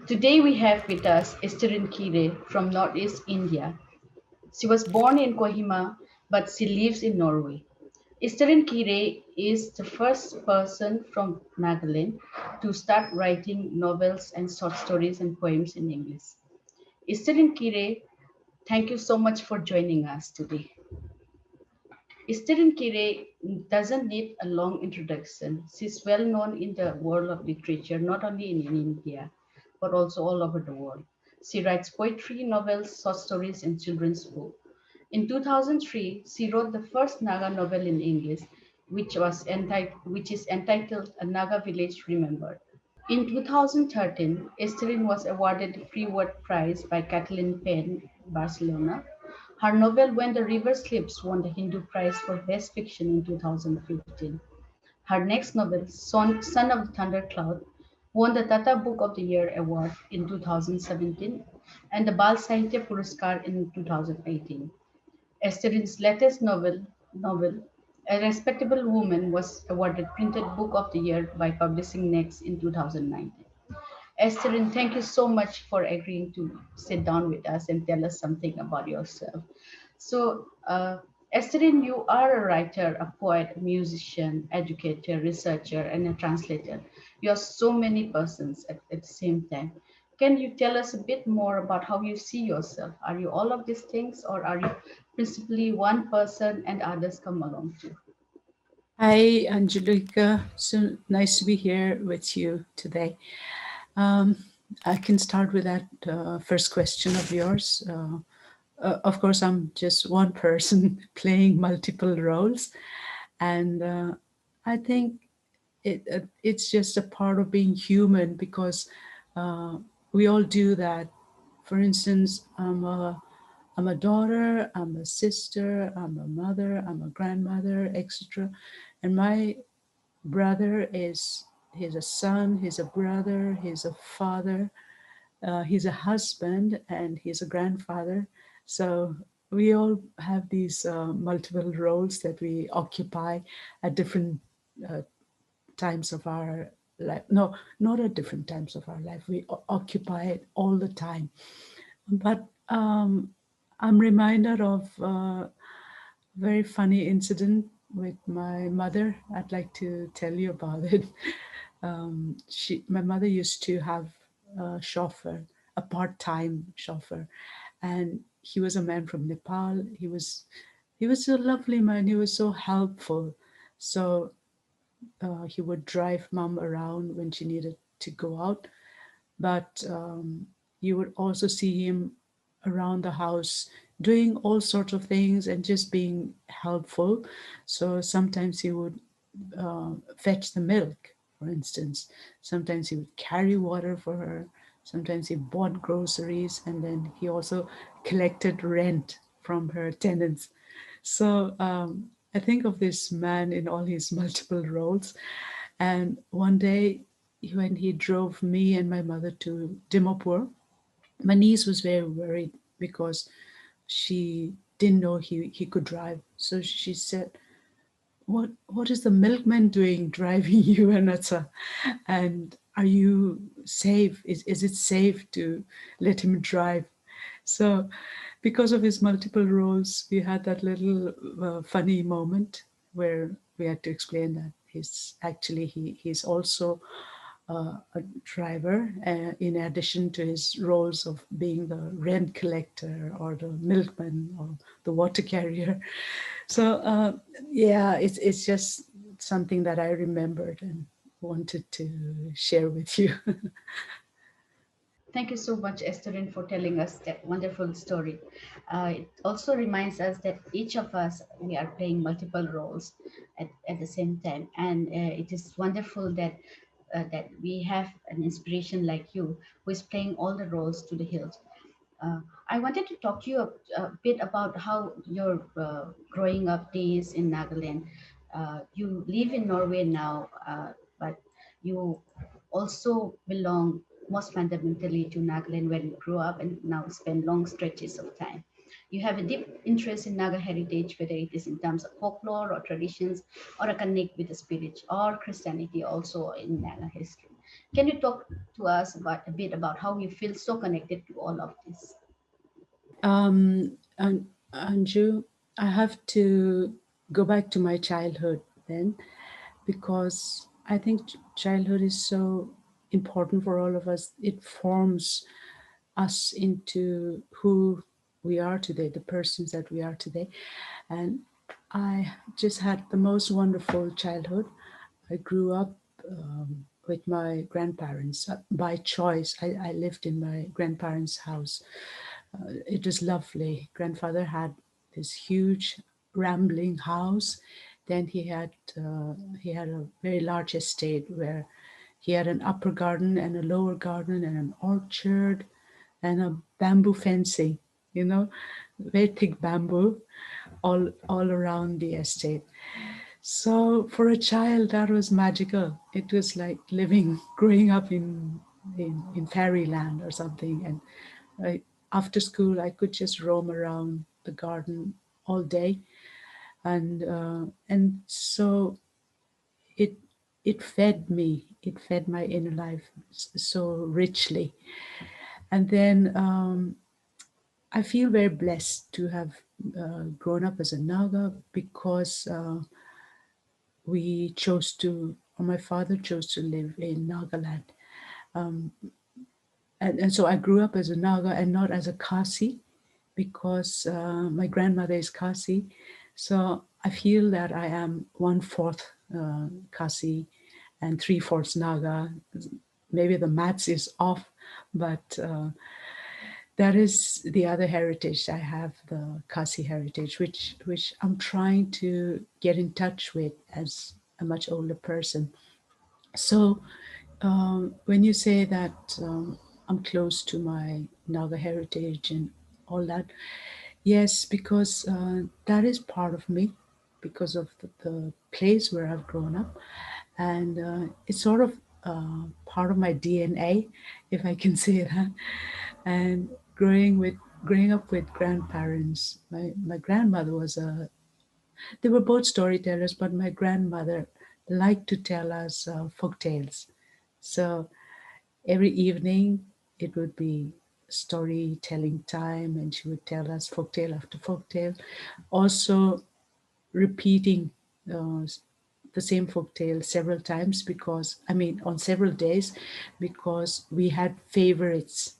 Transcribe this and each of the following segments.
Today we have with us Easterine Kire from Northeast India. She was born in Kohima, but she lives in Norway. Easterine Kire is the first person from Nagaland to start writing novels and short stories and poems in English. Easterine Kire, thank you so much for joining us today. Easterine Kire doesn't need a long introduction. She's well known in the world of literature, not only in India, but also all over the world. She writes poetry, novels, short stories, and children's books. In 2003, she wrote the first Naga novel in English, which is entitled A Naga Village Remembered. In 2013, Easterine was awarded the Free Word Prize by Catalan PEN, Barcelona. Her novel When the River Sleeps won the Hindu Prize for Best Fiction in 2015. Her next novel, Son of the Thundercloud, won the Tata Book of the Year award in 2017 and the Bal Sahitya Puraskar in 2018. Esterine's latest novel, A Respectable Woman, was awarded Printed Book of the Year by Publishing Next in 2019. Esterine, thank you so much for agreeing to sit down with us and tell us something about yourself. So, Esterine, you are a writer, a poet, a musician, educator, researcher, and a translator. You are so many persons at the same time. Can you tell us a bit more about how you see yourself? Are you all of these things, or are you principally one person and others come along too? Hi, Anjulika. So nice to be here with you today. Um, I can start with that first question of yours. Of course, I'm just one person playing multiple roles, and I think it's just a part of being human because uh, we all do that. For instance, I'm a daughter, I'm a sister, I'm a mother, I'm a grandmother, etc. And my brother is he's a son, he's a brother, he's a father, he's a husband, and he's a grandfather. So we all have these multiple roles that we occupy at different uh, times of our life. No, not at different times of our life. We occupy it all the time. But I'm reminded of a very funny incident with my mother. I'd like to tell you about it. My mother used to have a chauffeur, a part-time chauffeur, and he was a man from Nepal. He was a lovely man. He was so helpful. So he would drive mom around when she needed to go out, but you would also see him around the house doing all sorts of things and just being helpful. So sometimes he would fetch the milk, for instance. Sometimes he would carry water for her. Sometimes he bought groceries, and then he also collected rent from her tenants. So I think of this man in all his multiple roles. And one day, when he drove me and my mother to Dimapur, my niece was very worried because she didn't know he could drive. So she said, what is the milkman doing driving you, Anatsa? And are you safe? Is it safe to let him drive? So because of his multiple roles, we had that little funny moment where we had to explain that he's also a driver, in addition to his roles of being the rent collector or the milkman or the water carrier. So yeah, it's just something that I remembered and wanted to share with you. Thank you so much, Esterine, for telling us that wonderful story. It also reminds us that each of us, we are playing multiple roles at the same time. And it is wonderful that we have an inspiration like you who is playing all the roles to the hilt. Uh, I wanted to talk to you a bit about how your growing up days in Nagaland. You live in Norway now, but you also belong most fundamentally to Nagaland where you grew up and now spend long stretches of time. You have a deep interest in Naga heritage, whether it is in terms of folklore or traditions, or a connect with the spirit or Christianity also in Naga history. Can you talk to us about a bit about how you feel so connected to all of this? And Anju, I have to go back to my childhood then, because I think childhood is so important for all of us. It forms us into who we are today, the persons that we are today. And I just had the most wonderful childhood. I grew up with my grandparents by choice. I lived in my grandparents' house. It was lovely. Grandfather had this huge rambling house. Then he had a very large estate where he had an upper garden and a lower garden and an orchard and a bamboo fencing, you know, very thick bamboo all around the estate. So for a child, that was magical. It was like living, growing up in fairyland or something. And after school, I could just roam around the garden all day, and so it it fed me. It fed my inner life so richly. And then I feel very blessed to have grown up as a Naga because we chose to, or my father chose to live in Nagaland. And so I grew up as a Naga and not as a Khasi because my grandmother is Khasi. So I feel that I am one fourth Khasi and three fourths Naga. Maybe the maths is off, but that is the other heritage. I have the Khasi heritage, which I'm trying to get in touch with as a much older person. So when you say that I'm close to my Naga heritage and all that, yes, because that is part of me, because of the place where I've grown up, and it's sort of part of my DNA, if I can say that. And growing up with grandparents, my grandmother was a. They were both storytellers, but my grandmother liked to tell us folk tales. So every evening it would be storytelling time, and she would tell us folktale after folktale, also repeating uh, the same folktale several times, because I mean on several days, because we had favorites.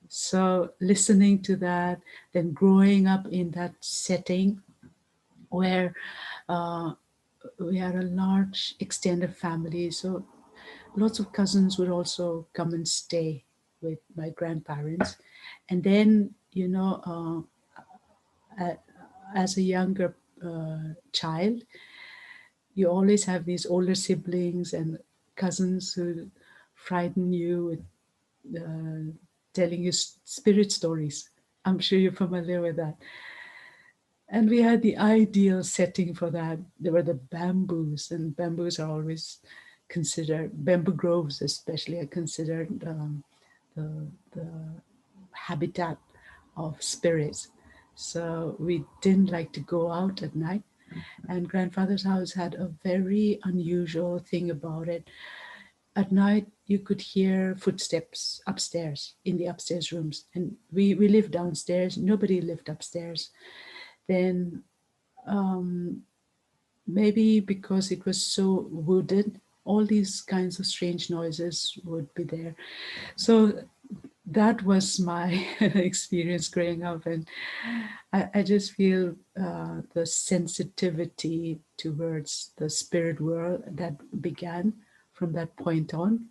So listening to that, then growing up in that setting where we had a large extended family, so lots of cousins would also come and stay with my grandparents. And then, as a younger child, you always have these older siblings and cousins who frighten you with telling you spirit stories. I'm sure you're familiar with that. And we had the ideal setting for that. There were the bamboos, and bamboos are always considered, bamboo groves especially, are considered the habitat of spirits. So we didn't like to go out at night. And grandfather's house had a very unusual thing about it. At night, you could hear footsteps upstairs in the upstairs rooms. And we lived downstairs, nobody lived upstairs. Then maybe because it was so wooded, all these kinds of strange noises would be there. So that was my experience growing up. And I just feel the sensitivity towards the spirit world that began from that point on.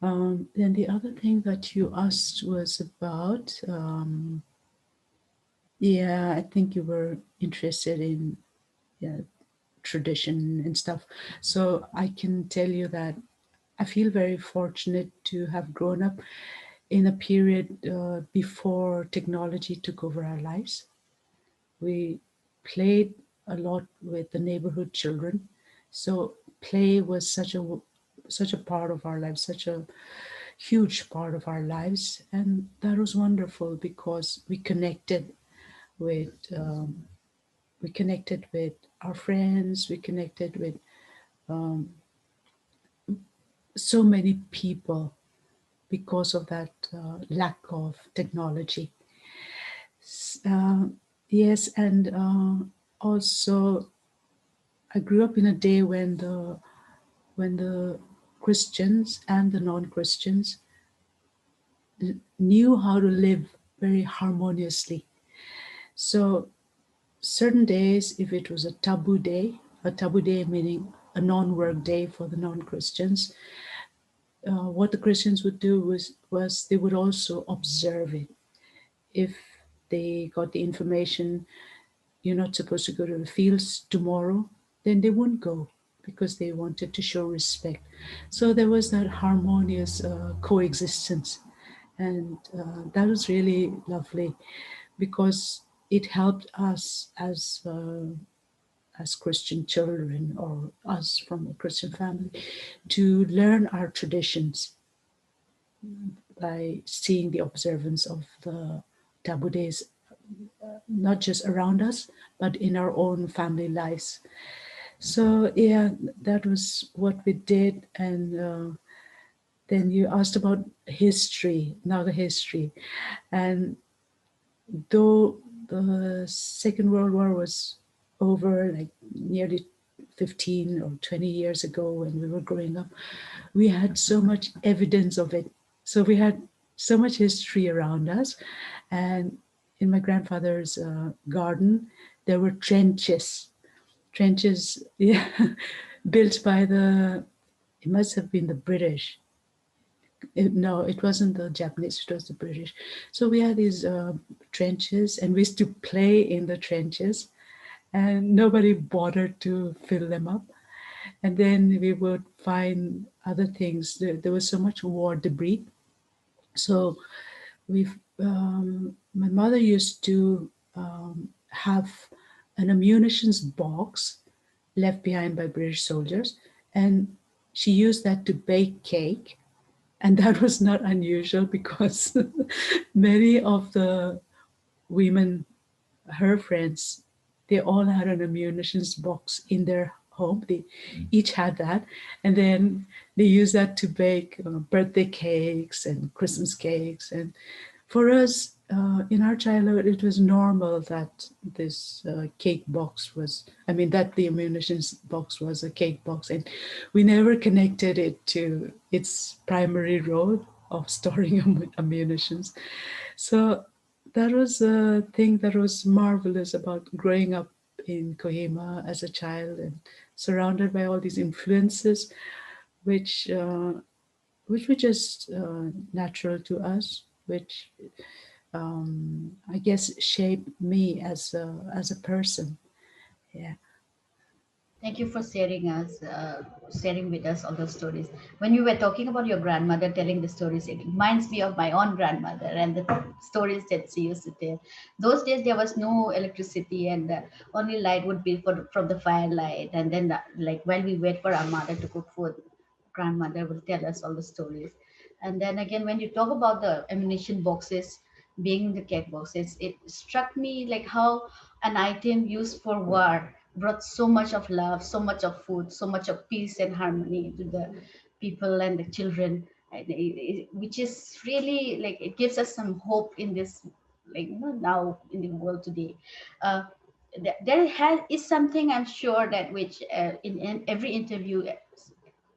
Then the other thing that you asked was about, yeah, I think you were interested in, yeah, tradition and stuff. So I can tell you that I feel very fortunate to have grown up in a period before technology took over our lives. We played a lot with the neighborhood children. So play was such a part of our lives, such a huge part of our lives, and that was wonderful because with um, we connected with our friends, we connected with so many people because of that lack of technology. Uh, yes, and also I grew up in a day when the Christians and the non-Christians knew how to live very harmoniously. So certain days, if it was a taboo day meaning a non-work day for the non-Christians, what the Christians would do was they would also observe it. If they got the information you're not supposed to go to the fields tomorrow, then they wouldn't go because they wanted to show respect. So there was that harmonious coexistence, and that was really lovely because it helped us as Christian children or us from a Christian family to learn our traditions by seeing the observance of the taboo days, not just around us, but in our own family lives. So, yeah, that was what we did. And then you asked about history, Naga history. And though the Second World War was over like nearly 15 or 20 years ago when we were growing up, we had so much evidence of it. So we had so much history around us. And in my grandfather's garden, there were trenches, yeah, built by it must have been the British. No, it wasn't the Japanese, it was the British. So we had these trenches and we used to play in the trenches and nobody bothered to fill them up. And then we would find other things. There was so much war debris. So my mother used to have an ammunitions box left behind by British soldiers, and she used that to bake cake. And that was not unusual because many of the women, her friends, they all had an ammunitions box in their home. They each had that. And then they used that to bake birthday cakes and Christmas cakes. And for us, in our childhood, it was normal that this cake box was, I mean, that the ammunitions box was a cake box. And we never connected it to its primary role of storing ammunitions. So that was a thing that was marvelous about growing up in Kohima as a child and surrounded by all these influences, which which were just natural to us, which I guess shaped me as a person. Yeah. Thank you for sharing with us all those stories. When you were talking about your grandmother telling the stories, it reminds me of my own grandmother and the stories that she used to tell. Those days there was no electricity, and the only light would be from the firelight. And then, like while we wait for our mother to cook food, grandmother will tell us all the stories. And then again, when you talk about the ammunition boxes being the cake boxes, it struck me like how an item used for war brought so much of love, so much of food, so much of peace and harmony to the people and the children, and which is really like it gives us some hope in this, like now in the world today. Uh, there is something I'm sure that which in every interview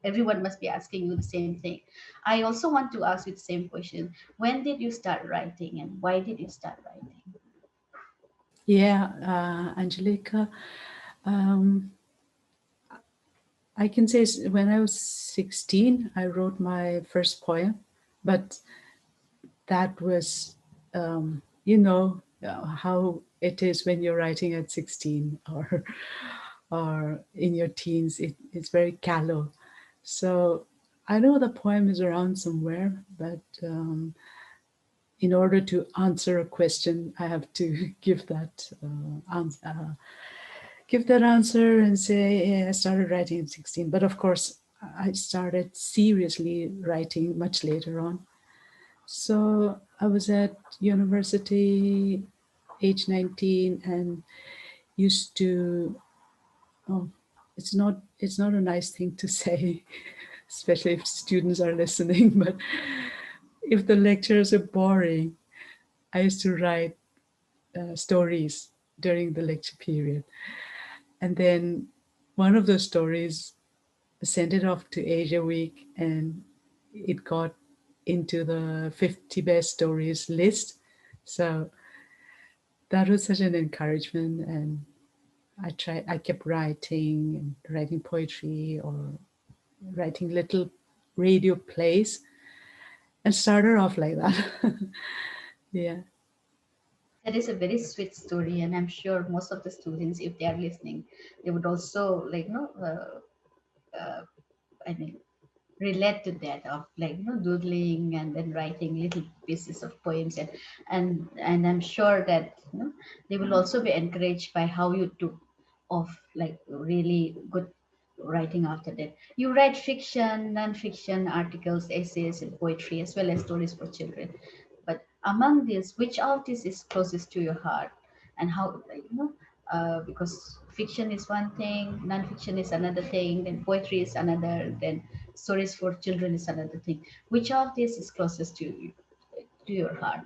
everyone must be asking you the same thing. I also want to ask you the same question. When did you start writing and why did you start writing? Yeah, Angelica, um, I can say when I was 16, I wrote my first poem, but that was, how it is when you're writing at 16 or in your teens, it's very callow. So I know the poem is around somewhere, but in order to answer a question, I have to give that answer and say, yeah, I started writing at 16. But of course, I started seriously writing much later on. So I was at university, age 19, and used to, oh, it's not a nice thing to say, especially if students are listening. But if the lectures are boring, I used to write stories during the lecture period. And then one of those stories sent it off to Asia Week, and it got into the 50 best stories list. So that was such an encouragement. And I kept writing and writing poetry or writing little radio plays and started off like that. Yeah. That is a very sweet story, and I'm sure most of the students, if they are listening, they would also I mean, relate to that of doodling and then writing little pieces of poems, and I'm sure that they will also be encouraged by how you took off like really good writing after that. You write fiction, non-fiction, articles, essays, and poetry, as well as stories for children. But among these, which artist is closest to your heart, and how, because fiction is one thing, non-fiction is another thing, then poetry is another, then stories for children is another thing. Which of these is closest to you, to your heart,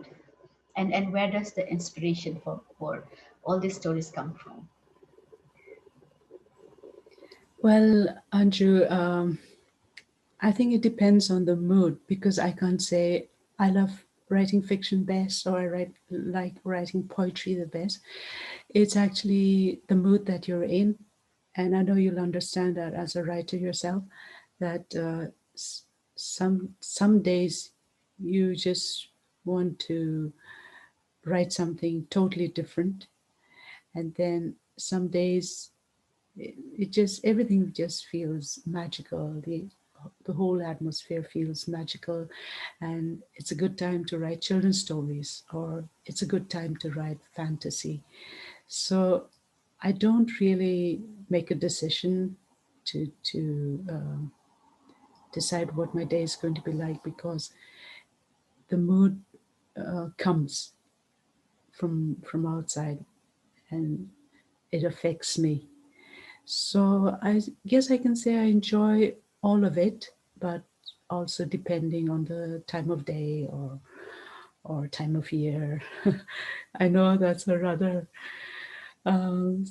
and where does the inspiration for all these stories come from? Well, Anju, I think it depends on the mood because I can't say I love writing fiction best or like writing poetry the best. It's actually the mood that you're in, and I know you'll understand that as a writer yourself. That some days you just want to write something totally different, and then some days it just everything just feels magical. The whole atmosphere feels magical, and it's a good time to write children's stories or it's a good time to write fantasy. So I don't really make a decision to decide what my day is going to be like because the mood comes from outside and it affects me. So I guess I can say I enjoy all of it, but also depending on the time of day or time of year. I know that's a rather um,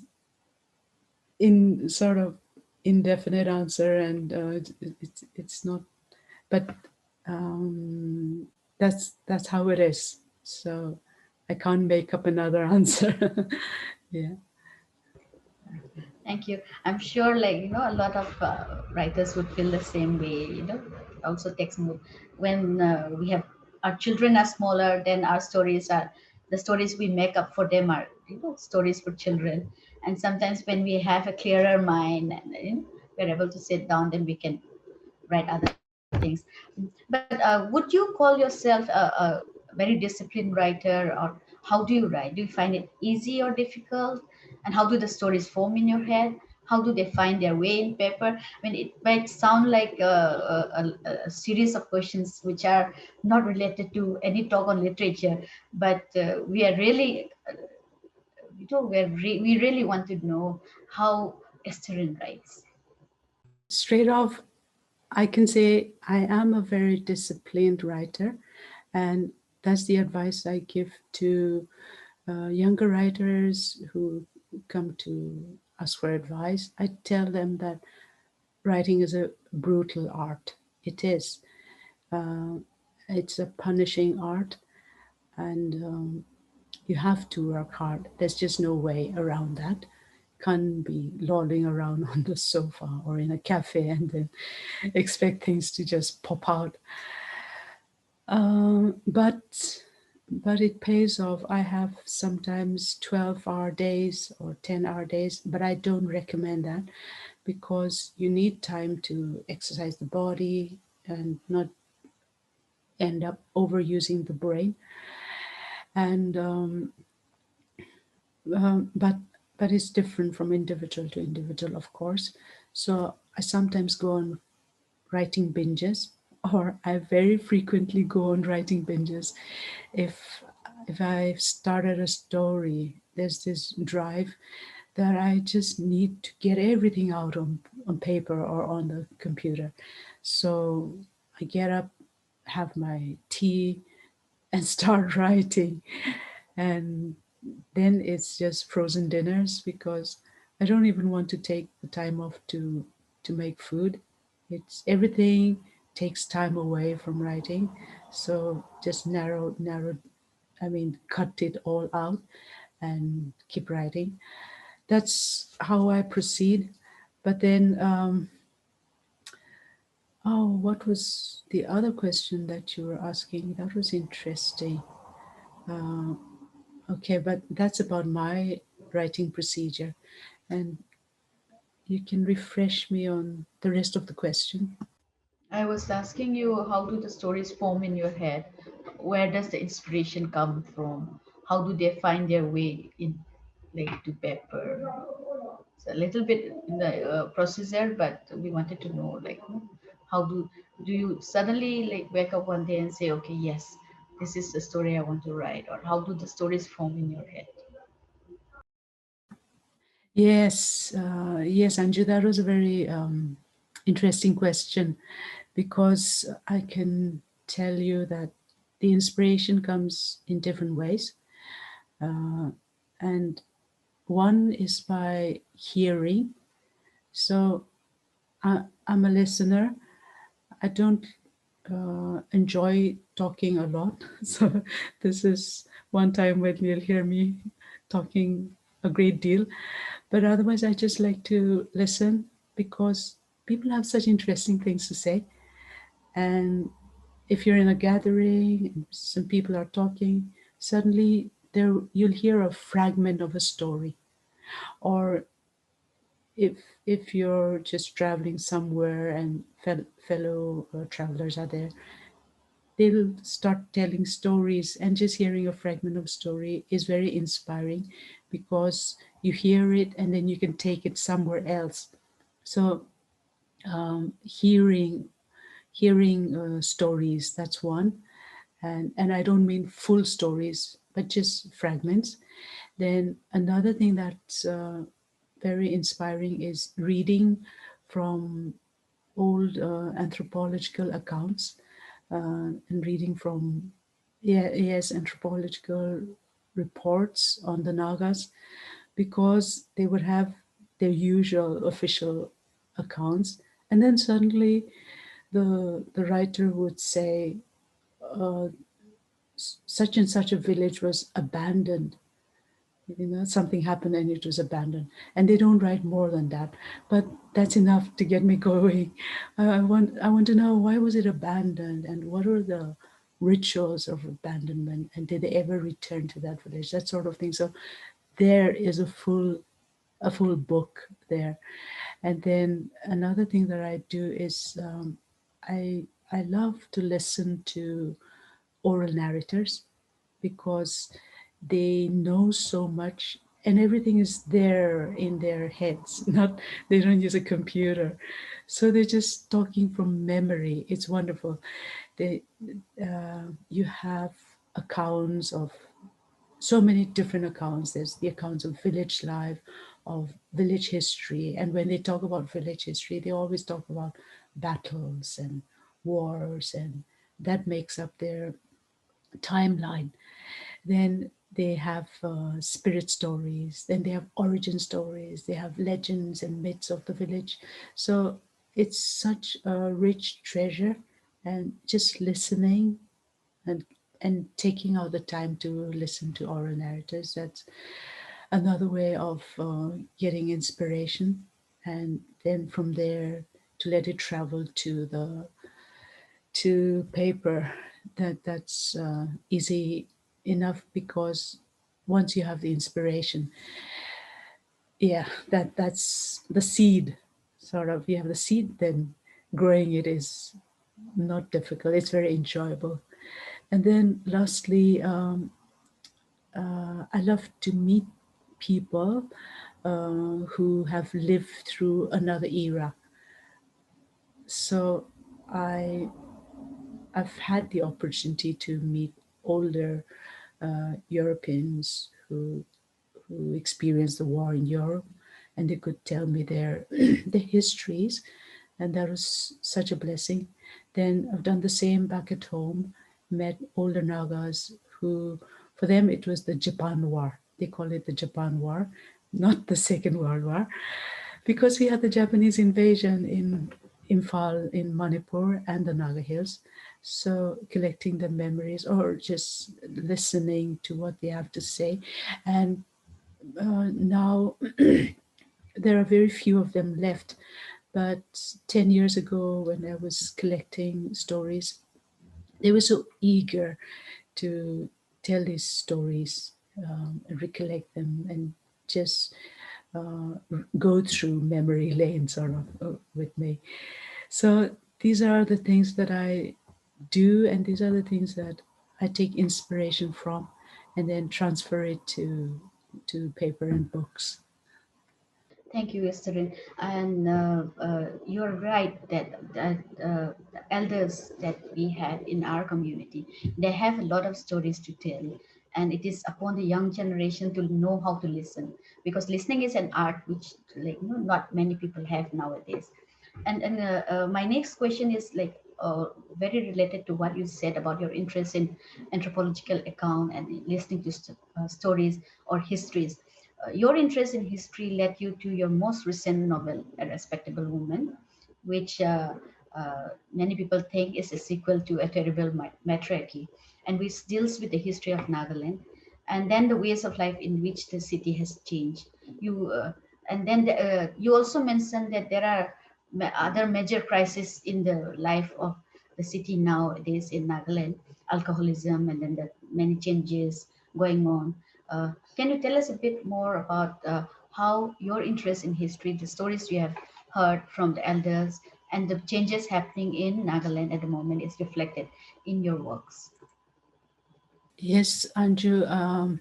in sort of indefinite answer, and it's not, but um, that's how it is. So I can't make up another answer. Yeah. Thank you. I'm sure, a lot of writers would feel the same way. Also takes mood when we have our children are smaller. Then our stories are the stories we make up for them are stories for children. And sometimes when we have a clearer mind and we're able to sit down, then we can write other things. But would you call yourself a very disciplined writer, or how do you write? Do you find it easy or difficult? And how do the stories form in your head? How do they find their way in paper? I mean, it might sound like a series of questions which are not related to any talk on literature, but we are really, we really want to know how Easterine writes. Straight off, I can say I am a very disciplined writer, and that's the advice I give to younger writers who come to ask for advice. I tell them that writing is a brutal art. It is. Uh, it's a punishing art, and you have to work hard. There's just no way around that. Can't be lolling around on the sofa or in a cafe and then expect things to just pop out. Um, but but it pays off. I have sometimes 12-hour days or 10-hour days, but I don't recommend that because you need time to exercise the body and not end up overusing the brain. And but it's different from individual to individual, of course. So I sometimes go on writing binges, or I very frequently go on writing binges. If I've started a story, there's this drive that I just need to get everything out on paper or on the computer. So I get up, have my tea, and start writing. And then it's just frozen dinners because I don't even want to take the time off to make food. It's everything takes time away from writing. So just I mean, cut it all out and keep writing. That's how I proceed. But then, oh, what was the other question that you were asking? That was interesting. Uh, okay, but that's about my writing procedure. And you can refresh me on the rest of the question. I was asking you, how do the stories form in your head? Where does the inspiration come from? How do they find their way in, like, to paper? It's a little bit in the procedure, but we wanted to know, like, how do you suddenly like wake up one day and say, okay, yes, this is the story I want to write, or how do the stories form in your head? Yes, yes, Anju, that was a very interesting question because I can tell you that the inspiration comes in different ways. Uh, and one is by hearing. So I, I'm a listener. I don't enjoy talking a lot. So this is one time when you'll hear me talking a great deal. But otherwise, I just like to listen because people have such interesting things to say. And if you're in a gathering, some people are talking, suddenly there you'll hear a fragment of a story. Or if if you're just traveling somewhere and fellow travelers are there, they'll start telling stories, and just hearing a fragment of story is very inspiring because you hear it and then you can take it somewhere else. So hearing stories, that's one. And I don't mean full stories but just fragments. Then another thing that's very inspiring is reading from old anthropological accounts, and reading from, yeah, yes, anthropological reports on the Nagas, because they would have their usual official accounts, and then suddenly the writer would say, uh, such and such a village was abandoned. Something happened and it was abandoned, and they don't write more than that, but that's enough to get me going. I want to know, why was it abandoned, and what are the rituals of abandonment, and did they ever return to that village, that sort of thing. So there is a full book there. And then another thing that I do is, i I love to listen to oral narrators because they know so much, and everything is there in their heads. Not, they don't use a computer, so they're just talking from memory. It's wonderful. They You have accounts of so many different accounts. There's the accounts of village life, of village history, and when they talk about village history, they always talk about battles and wars, and that makes up their timeline. Then they have spirit stories, then they have origin stories, they have legends and myths of the village. So it's such a rich treasure, and just listening and taking out the time to listen to oral narrators, that's another way of getting inspiration. And then from there, to let it travel to paper, that's easy enough, because once you have the inspiration, yeah, that's the seed. Sort of, you have the seed, then growing it is not difficult, it's very enjoyable. And then lastly, I love to meet people who have lived through another era. So i I've had the opportunity to meet older Europeans who who experienced the war in Europe, and they could tell me their the histories, and that was such a blessing. Then I've done the same back at home, met older Nagas who, for them, it was the Japan War. They call it the Japan War, not the Second World War, because we had the Japanese invasion in Imphal, in Manipur, and the Naga Hills. So collecting the memories or just listening to what they have to say. And now there are very few of them left. But 10 years ago, when I was collecting stories, they were so eager to tell these stories and recollect them and just go through memory lane sort of with me. So these are the things that I do, and these are the things that I take inspiration from and then transfer it to paper and books. Thank you, Easterine. And you're right that the elders that we have in our community, they have a lot of stories to tell. And it is upon the young generation to know how to listen, because listening is an art which, like, not many people have nowadays. And my next question is like very related to what you said about your interest in anthropological account and listening to stories or histories. Your interest in history led you to your most recent novel, A Respectable Woman, which many people think is a sequel to A Terrible Matriarchy, and which deals with the history of Nagaland and then the ways of life in which the city has changed. You also mentioned that there are other major crises in the life of the city nowadays in Nagaland, alcoholism, and then the many changes going on. Can you tell us a bit more about how your interest in history, the stories you have heard from the elders, and the changes happening in Nagaland at the moment is reflected in your works? Yes, Andrew, I'll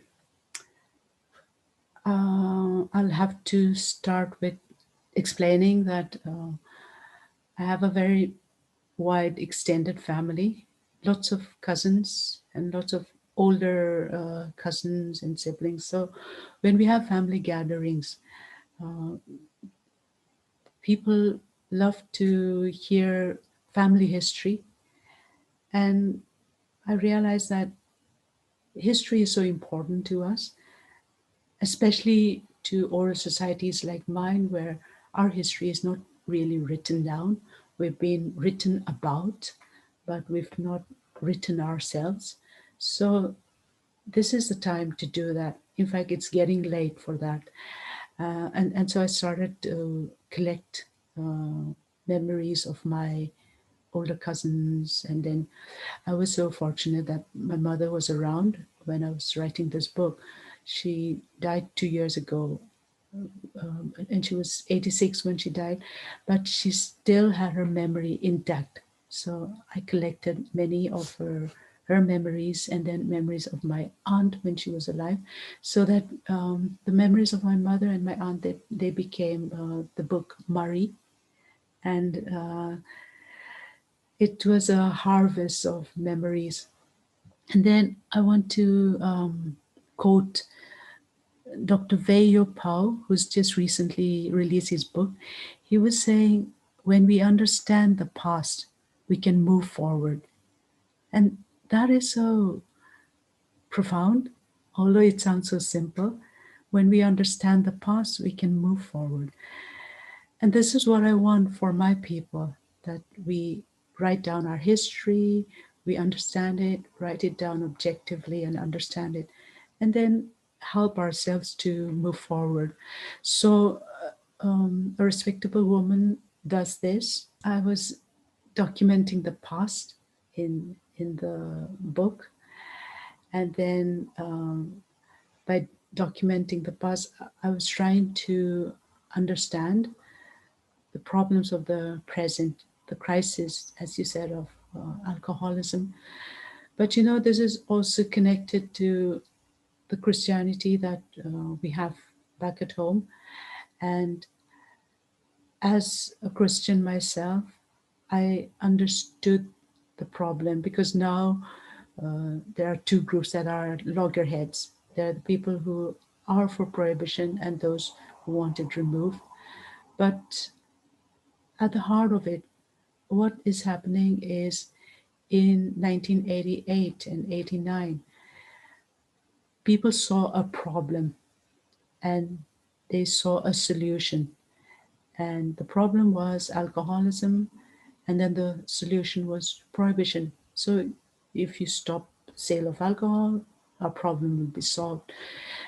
have to start with explaining that I have a very wide extended family, lots of cousins and lots of older cousins and siblings. So when we have family gatherings, uh, people love to hear family history. And I realize that history is so important to us, especially to oral societies like mine, where our history is not really written down. We've been written about, but we've not written ourselves. So this is the time to do that. In fact, it's getting late for that. And so I started to collect memories of my older cousins. And then I was so fortunate that my mother was around when I was writing this book. She died 2 years ago, and she was 86 when she died, but she still had her memory intact. So I collected many of her memories and then memories of my aunt when she was alive, so that the memories of my mother and my aunt, they became the book Murray. And it was a harvest of memories. And then I want to quote Dr. Veyo Pao, who's just recently released his book. He was saying, when we understand the past, we can move forward. And that is so profound, although it sounds so simple. When we understand the past, we can move forward. And this is what I want for my people, that we write down our history, we understand it, write it down objectively and understand it, and then help ourselves to move forward. So, A Respectable Woman does this. I was documenting the past in the book, and then by documenting the past, I was trying to understand the problems of the present, the crisis, as you said, of alcoholism. But this is also connected to the Christianity that we have back at home. And as a Christian myself, I understood the problem, because now there are two groups that are loggerheads. There are the people who are for prohibition and those who want it removed. But at the heart of it, what is happening is in 1988 and 89, people saw a problem and they saw a solution. And the problem was alcoholism, and then the solution was prohibition. So if you stop sale of alcohol, our problem will be solved.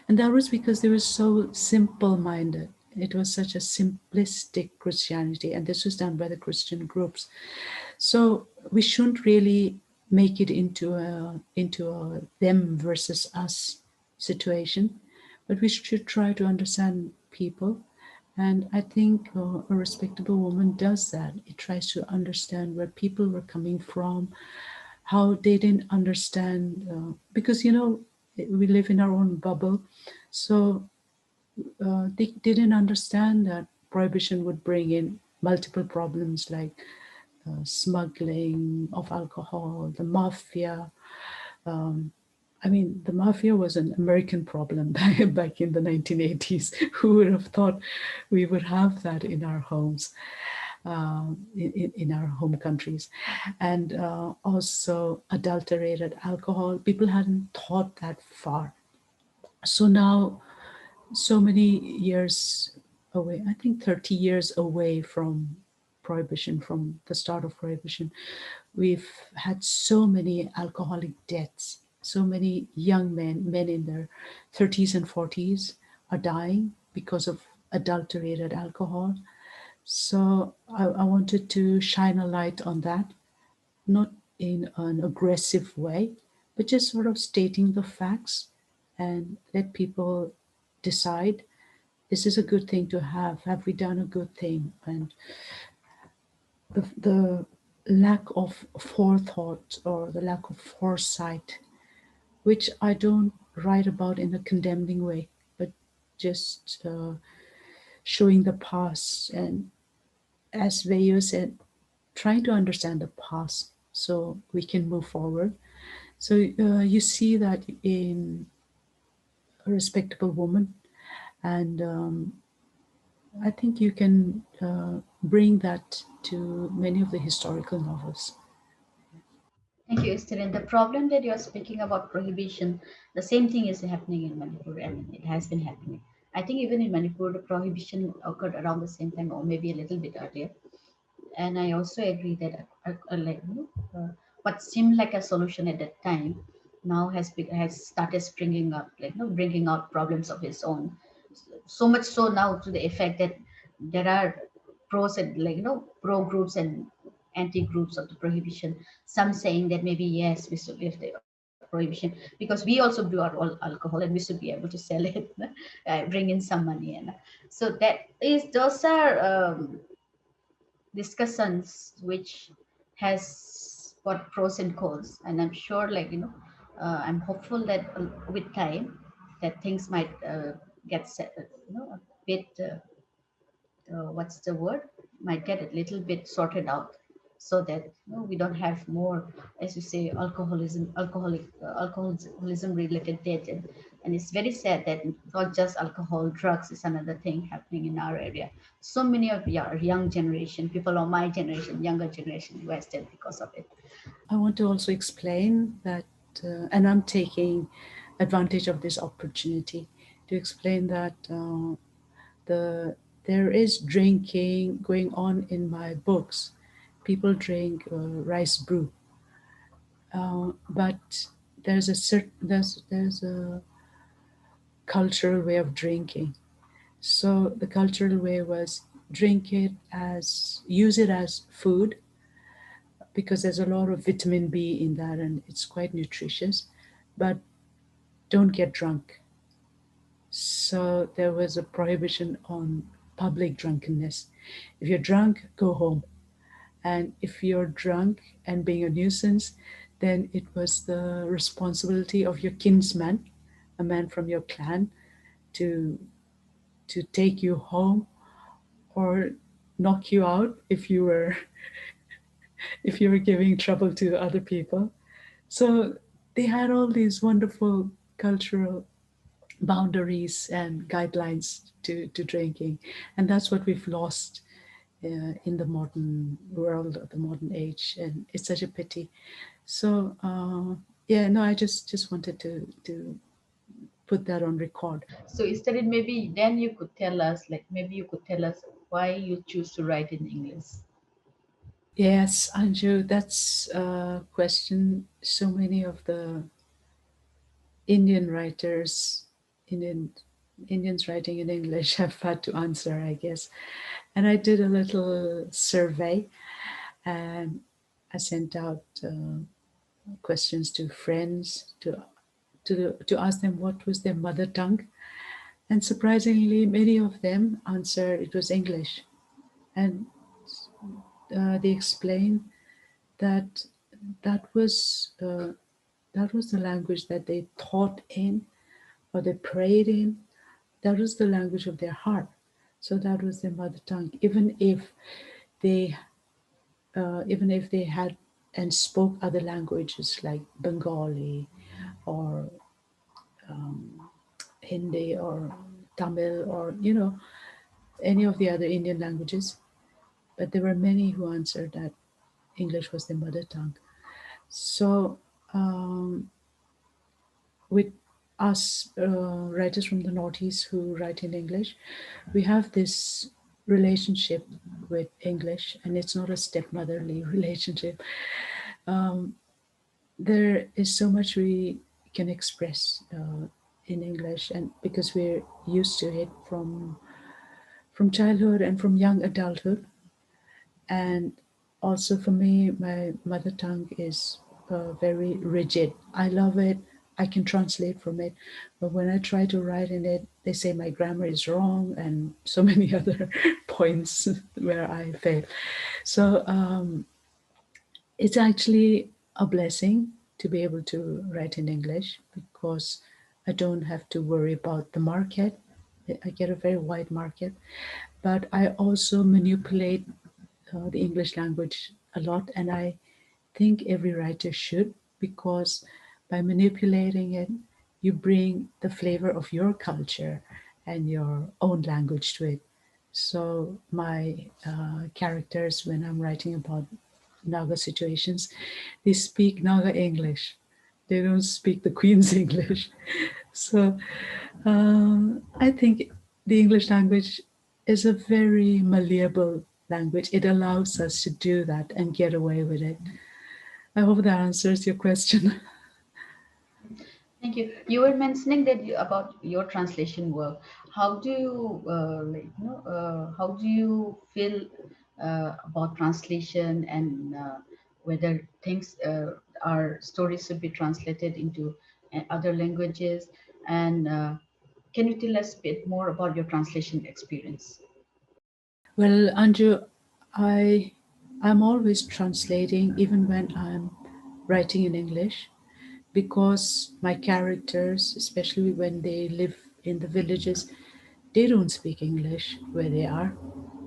And that was because they were so simple minded. It was such a simplistic Christianity, and this was done by the Christian groups. So we shouldn't really make it into a them versus us situation, but we should try to understand people. And I think a respectable woman does that. It tries to understand where people were coming from, how they didn't understand, because we live in our own bubble. So they didn't understand that prohibition would bring in multiple problems like smuggling of alcohol, the mafia. Um, I mean, the mafia was an American problem back in the 1980s. Who would have thought we would have that in our homes, in our home countries? And also adulterated alcohol. People hadn't thought that far. So now, so many years away, I think 30 years away from prohibition, from the start of prohibition, we've had so many alcoholic deaths. So many young men in their 30s and 40s are dying because of adulterated alcohol. So I wanted to shine a light on that, not in an aggressive way, but just sort of stating the facts and let people decide, this is a good thing to have. Have we done a good thing? And the lack of forethought or the lack of foresight, which I don't write about in a condemning way, but just showing the past. And as Veyo said, trying to understand the past so we can move forward. So you see that in A Respectable Woman, and I think you can bring that to many of the historical novels. Thank you, Easterine. The problem that you're speaking about prohibition, the same thing is happening in Manipur, and it has been happening. I think even in Manipur, the prohibition occurred around the same time, or maybe a little bit earlier. And I also agree that what seemed like a solution at that time now has started springing up, bringing out problems of its own. So much so now to the effect that there are pros and pro groups and anti groups of the prohibition. Some saying that maybe yes, we should lift the prohibition because we also brew our own alcohol and we should be able to sell it, bring in some money, and so that is those are discussions which has got pros and cons, and I'm sure I'm hopeful that with time that things might get set, a bit what's the word, might get a little bit sorted out so that we don't have more, as you say, alcoholism related death, and it's very sad that not just alcohol, drugs is another thing happening in our area. So many of our young generation, people of my generation, younger generation, were dead because of it. I want to also explain that, and I'm taking advantage of this opportunity to explain that the there is drinking going on in my books. People drink rice brew, but there's a cultural way of drinking. So the cultural way was drink it as use it as food because there's a lot of vitamin B in that and it's quite nutritious, but don't get drunk. So there was a prohibition on public drunkenness. If you're drunk, go home. And if you're drunk and being a nuisance, then it was the responsibility of your kinsman, a man from your clan, to take you home or knock you out if you were giving trouble to other people. So they had all these wonderful cultural boundaries and guidelines to drinking. And that's what we've lost in the modern world, of the modern age. And it's such a pity. So, yeah, no, I just wanted to put that on record. So instead, maybe then you could tell us, like maybe you could tell us why you choose to write in English. Yes, Anju, that's a question so many of the Indian writers, Indian Indians writing in English have had to answer, I guess. And I did a little survey, and I sent out questions to friends to ask them what was their mother tongue. And surprisingly, many of them answered it was English. And they explained that that was that was the language that they taught in or they prayed in. That was the language of their heart. So that was their mother tongue. They even if they had and spoke other languages like Bengali or Hindi or Tamil or any of the other Indian languages, but there were many who answered that English was their mother tongue. So um, with us writers from the Northeast who write in English, we have this relationship with English, and it's not a stepmotherly relationship. There is so much we can express in English, and because we're used to it from childhood and from young adulthood, and also for me, my mother tongue is very rigid. I love it. I can translate from it, but when I try to write in it, they say my grammar is wrong and so many other points where I fail. So it's actually a blessing to be able to write in English because I don't have to worry about the market. I get a very wide market, but I also manipulate the English language a lot, and I think every writer should, because by manipulating it, you bring the flavor of your culture and your own language to it. So my characters, when I'm writing about Naga situations, they speak Naga English. They don't speak the Queen's English. So I think the English language is a very malleable language. It allows us to do that and get away with it. I hope that answers your question. Thank you. You were mentioning that about your translation work. How do you how do you feel about translation and whether things our stories should be translated into other languages? And can you tell us a bit more about your translation experience? Well, Anju, I I'm always translating even when I'm writing in English because my characters, especially when they live in the villages, they don't speak English where they are.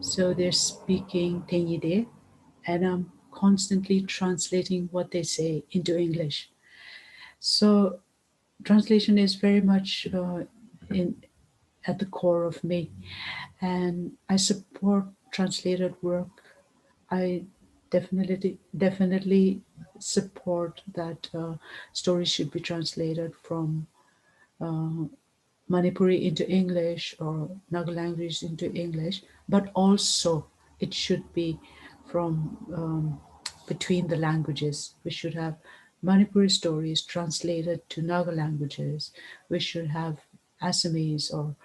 So they're speaking Tenyide, and I'm constantly translating what they say into English. So translation is very much in at the core of me, and I support translated work. I definitely support that stories should be translated from Manipuri into English or Naga language into English, but also it should be from between the languages. We should have Manipuri stories translated to Naga languages. We should have Assamese or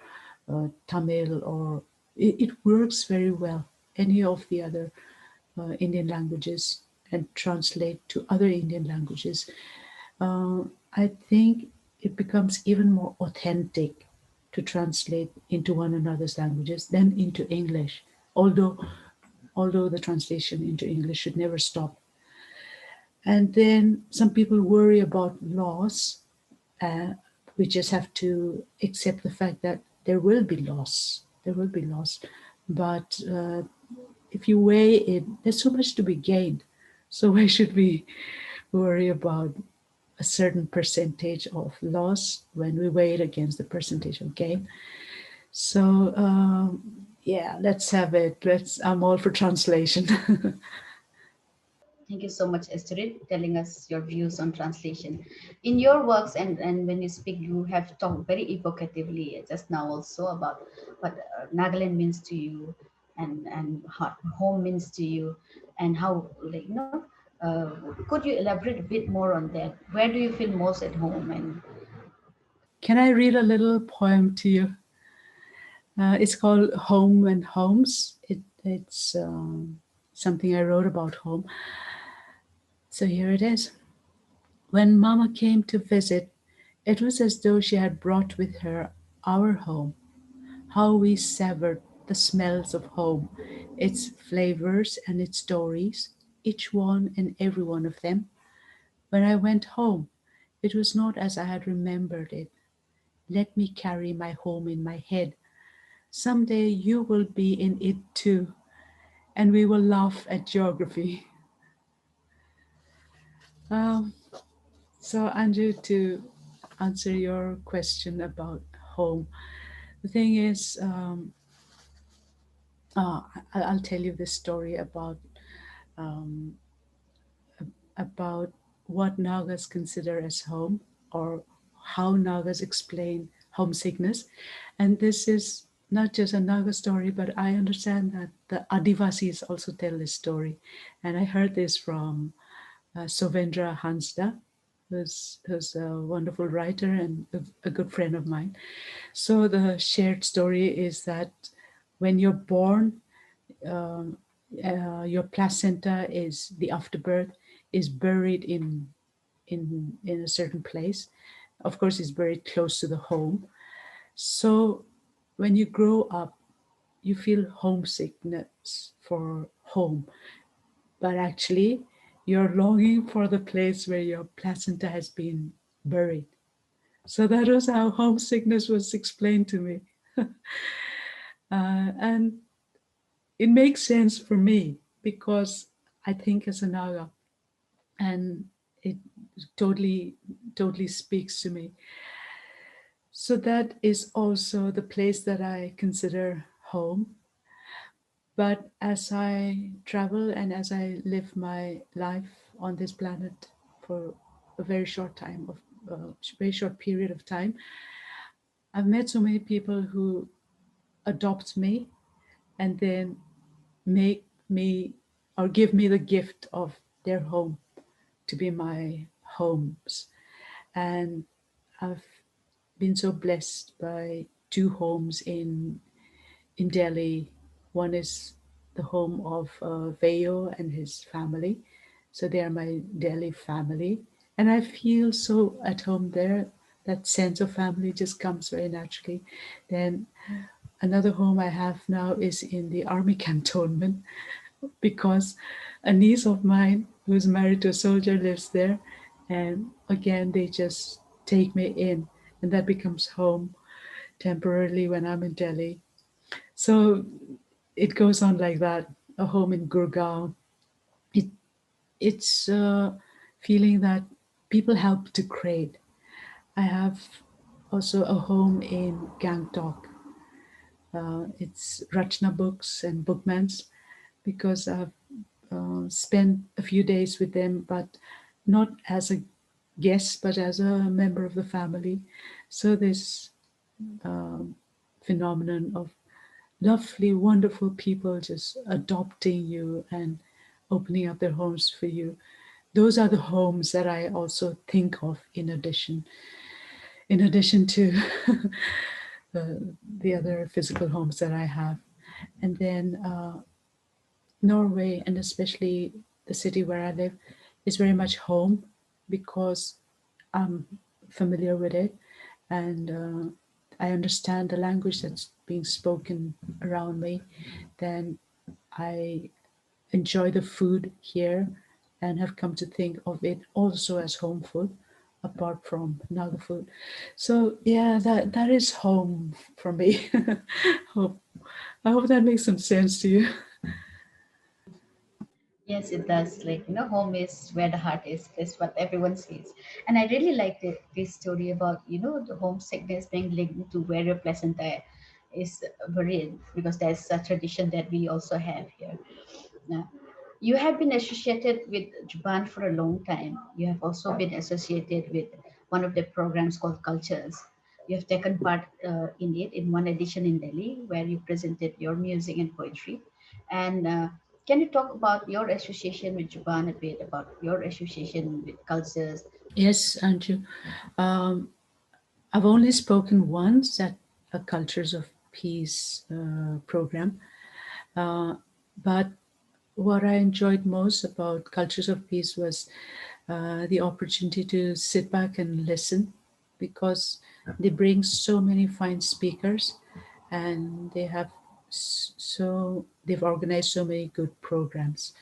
Tamil, or it works very well. Any of the other Indian languages and translate to other Indian languages. uh, I think it becomes even more authentic to translate into one another's languages than into English. Although, although the translation into English should never stop. And then some people worry about loss. Uh, we just have to accept the fact that there will be loss. There will be loss, but if you weigh it, there's so much to be gained. So why should we worry about a a certain percentage of loss when we weigh it against the percentage of gain. So yeah, let's have it. I'm all for translation. Thank you so much, Easterine, telling us your views on translation. In your works and when you speak, you have talked very evocatively just now also about what Nagaland means to you and how home means to you and how, like, could you elaborate a bit more on that? Where do you feel most at home? And Can I read a little poem to you? It's called Home and Homes. It's something I wrote about home. So here it is. When Mama came to visit, it was as though she had brought with her our home. How we savored the smells of home, its flavors and its stories, each one and every one of them. When I went home, it was not as I had remembered it. Let me carry my home in my head. Someday you will be in it too, and we will laugh at geography. Um, so, Andrew, to answer your question about home, the thing is, I'll tell you this story um, about what Nagas consider as home, or how Nagas explain homesickness. And this is not just a Naga story, but I understand that the Adivasis also tell this story. And I heard this from Sovendra Hansda, who's a wonderful writer and a good friend of mine. So the shared story is that when you're born, um, your placenta is the afterbirth is buried in a certain place. Of course, it's buried close to the home. So when you grow up, you feel homesickness for home, but actually, you're longing for the place where your placenta has been buried. So that was how homesickness was explained to me. And it makes sense for me because I think as a Naga, and it totally, totally speaks to me. So that is also the place that I consider home. But as I travel and as I live my life on this planet for a very short time, of a very short period of time, I've met so many people who adopt me and then make me or give me the gift of their home to be my homes. And I've been so blessed by two homes in Delhi. One is the home of Vayo and his family. So they are my Delhi family. And I feel so at home there. That sense of family just comes very naturally. Then another home I have now is in the army cantonment because a niece of mine who's married to a soldier lives there. And again, they just take me in, and that becomes home temporarily when I'm in Delhi. So it goes on like that. A home in Gurgaon. It it's a feeling that people help to create. I have also a home in Gangtok. It's Rachna Books and Bookmans because I've spent a few days with them, but not as a guest, but as a member of the family. So this phenomenon of lovely, wonderful people just adopting you and opening up their homes for you. Those are the homes that I also think of in addition to the other physical homes that I have. And then Norway, and especially the city where I live, is very much home because I'm familiar with it and I understand the language that's being spoken around me. Then I enjoy the food here and have come to think of it also as home food apart from Naga food. So yeah, that is home for me. hope I hope that makes some sense to you. Yes, it does. Like, home is where the heart is. That's what everyone says. And I really like this story about, the homesickness being linked to where your placenta is buried, because there's a tradition that we also have here. Now, you have been associated with Japan for a long time. You have also been associated with one of the programs called Cultures. You have taken part in it in one edition in Delhi, where you presented your music and poetry. And can you talk about your association with Japan a bit, about your association with Cultures? Yes, Andrew. Um, I've only spoken once at a Cultures of Peace program, uh, but what I enjoyed most about Cultures of Peace was the opportunity to sit back and listen, because they bring so many fine speakers, and they've organized so many good programs.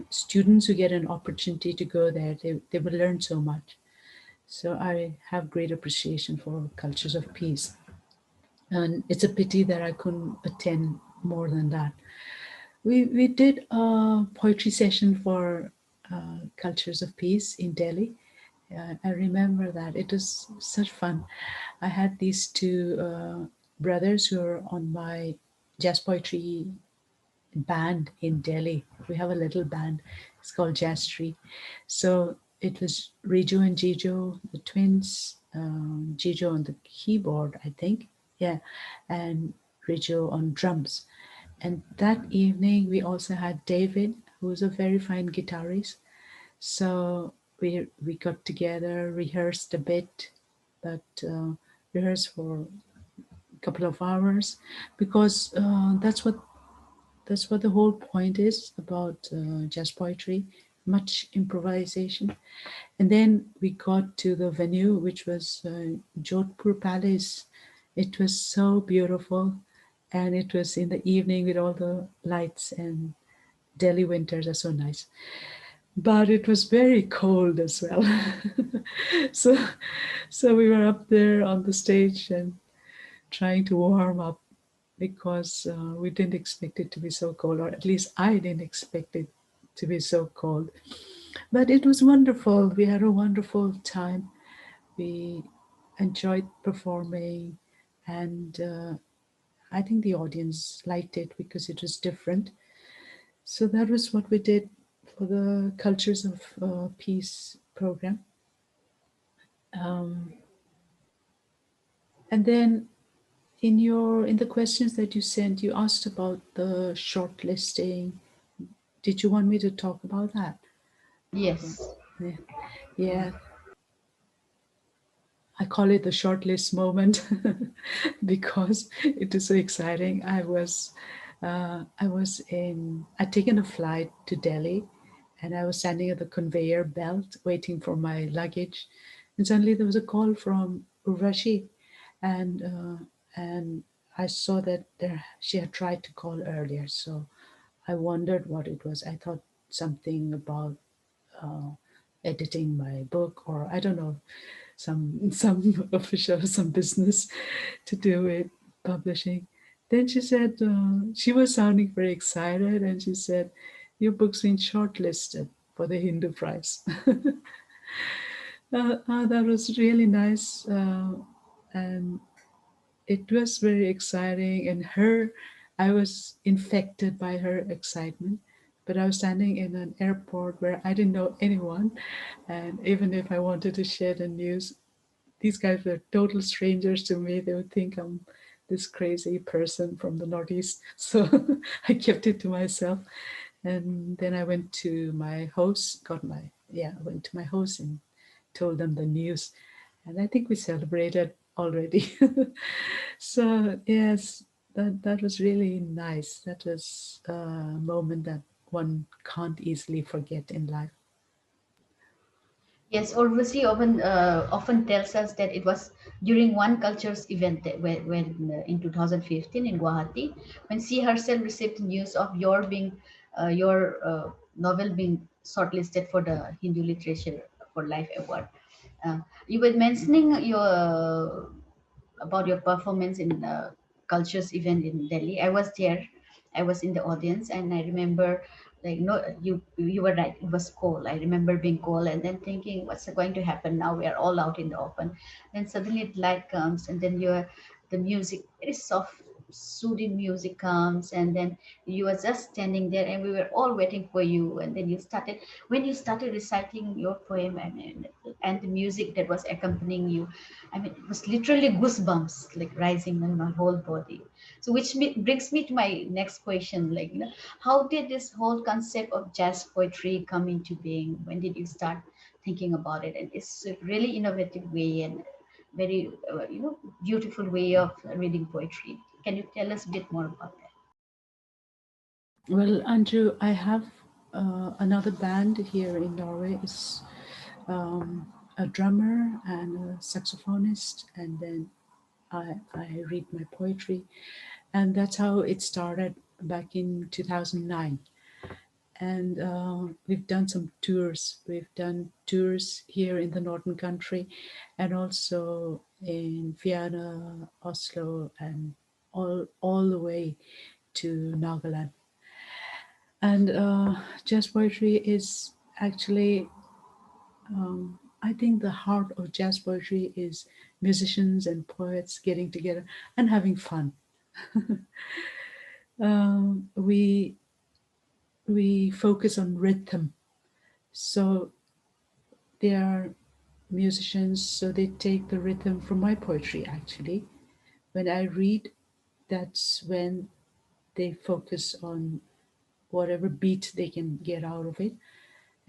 Students who get an opportunity to go there, they will learn so much. So I have great appreciation for Cultures of Peace. And it's a pity that I couldn't attend more than that. We did a poetry session for Cultures of Peace in Delhi. I remember that. It was such fun. I had these two brothers who are on my jazz poetry band in Delhi. We have a little band. It's called Jazz Tree. So it was Rijo and Jijo, the twins. Jijo on the keyboard, I think. Yeah, and Rijo on drums. And that evening, we also had David, who's a very fine guitarist. So we got together, rehearsed a bit, but rehearsed for a couple of hours, because that's what the whole point is about jazz poetry, much improvisation. And then we got to the venue, which was Jodhpur Palace. It was so beautiful, and it was in the evening with all the lights, and Delhi winters are so nice. But it was very cold as well. so so we were up there on the stage and trying to warm up, because we didn't expect it to be so cold, or at least I didn't expect it to be so cold. But it was wonderful. We had a wonderful time. We enjoyed performing, and I think the audience liked it because it was different. So that was what we did for the Cultures of Peace program. Um, and then in the questions that you sent, you asked about the shortlisting. Did you want me to talk about that? Yes. Yeah, yeah. I call it the shortlist moment because it is so exciting. I'd taken a flight to Delhi, and I was standing at the conveyor belt waiting for my luggage, and suddenly there was a call from Urvashi, and I saw that she had tried to call earlier, so I wondered what it was. I thought something about uh, editing my book, or I don't know, some official, some business to do with publishing. Then she said she was sounding very excited, and she said, "Your book's been shortlisted for the Hindu Prize." That was really nice, and it was very exciting. And I was infected by her excitement. But I was standing in an airport where I didn't know anyone, and even if I wanted to share the news, these guys were total strangers to me. They would think I'm this crazy person from the Northeast. So I kept it to myself. And then I went to my host, I went to my host and told them the news. And I think we celebrated already. So, yes, that was really nice. That was a moment that one can't easily forget in life. Yes, Urvashi often tells us that it was during one culture's event when in 2015 in Guwahati, when she herself received news of your novel being shortlisted for the Hindu Literature for Life Award. Uh, you were mentioning about your performance in the cultures event in Delhi. I was there. I was in the audience, and I remember like no, you were right, it was cold. I remember being cold and then thinking what's going to happen now, we are all out in the open. Then suddenly light comes, and then you're the music, very soft soothing music comes, and then you were just standing there and we were all waiting for you. And then you started, when you started reciting your poem, I mean, and the music that was accompanying you, I mean, it was literally goosebumps like rising in my whole body. So brings me to my next question, like, how did this whole concept of jazz poetry come into being? When did you start thinking about it? And it's a really innovative way and very, beautiful way of reading poetry. Can you tell us a bit more about that? Well, Andrew, I have another band here in Norway. It's a drummer and a saxophonist, and then I read my poetry, and that's how it started back in 2009. And we've done some tours. We've done tours here in the northern country, and also in Vienna, Oslo, and all the way to Nagaland. And jazz poetry is actually, I think, the heart of jazz poetry is musicians and poets getting together and having fun. We focus on rhythm, so they are musicians, so they take the rhythm from my poetry. Actually, when I read, that's when they focus on whatever beat they can get out of it,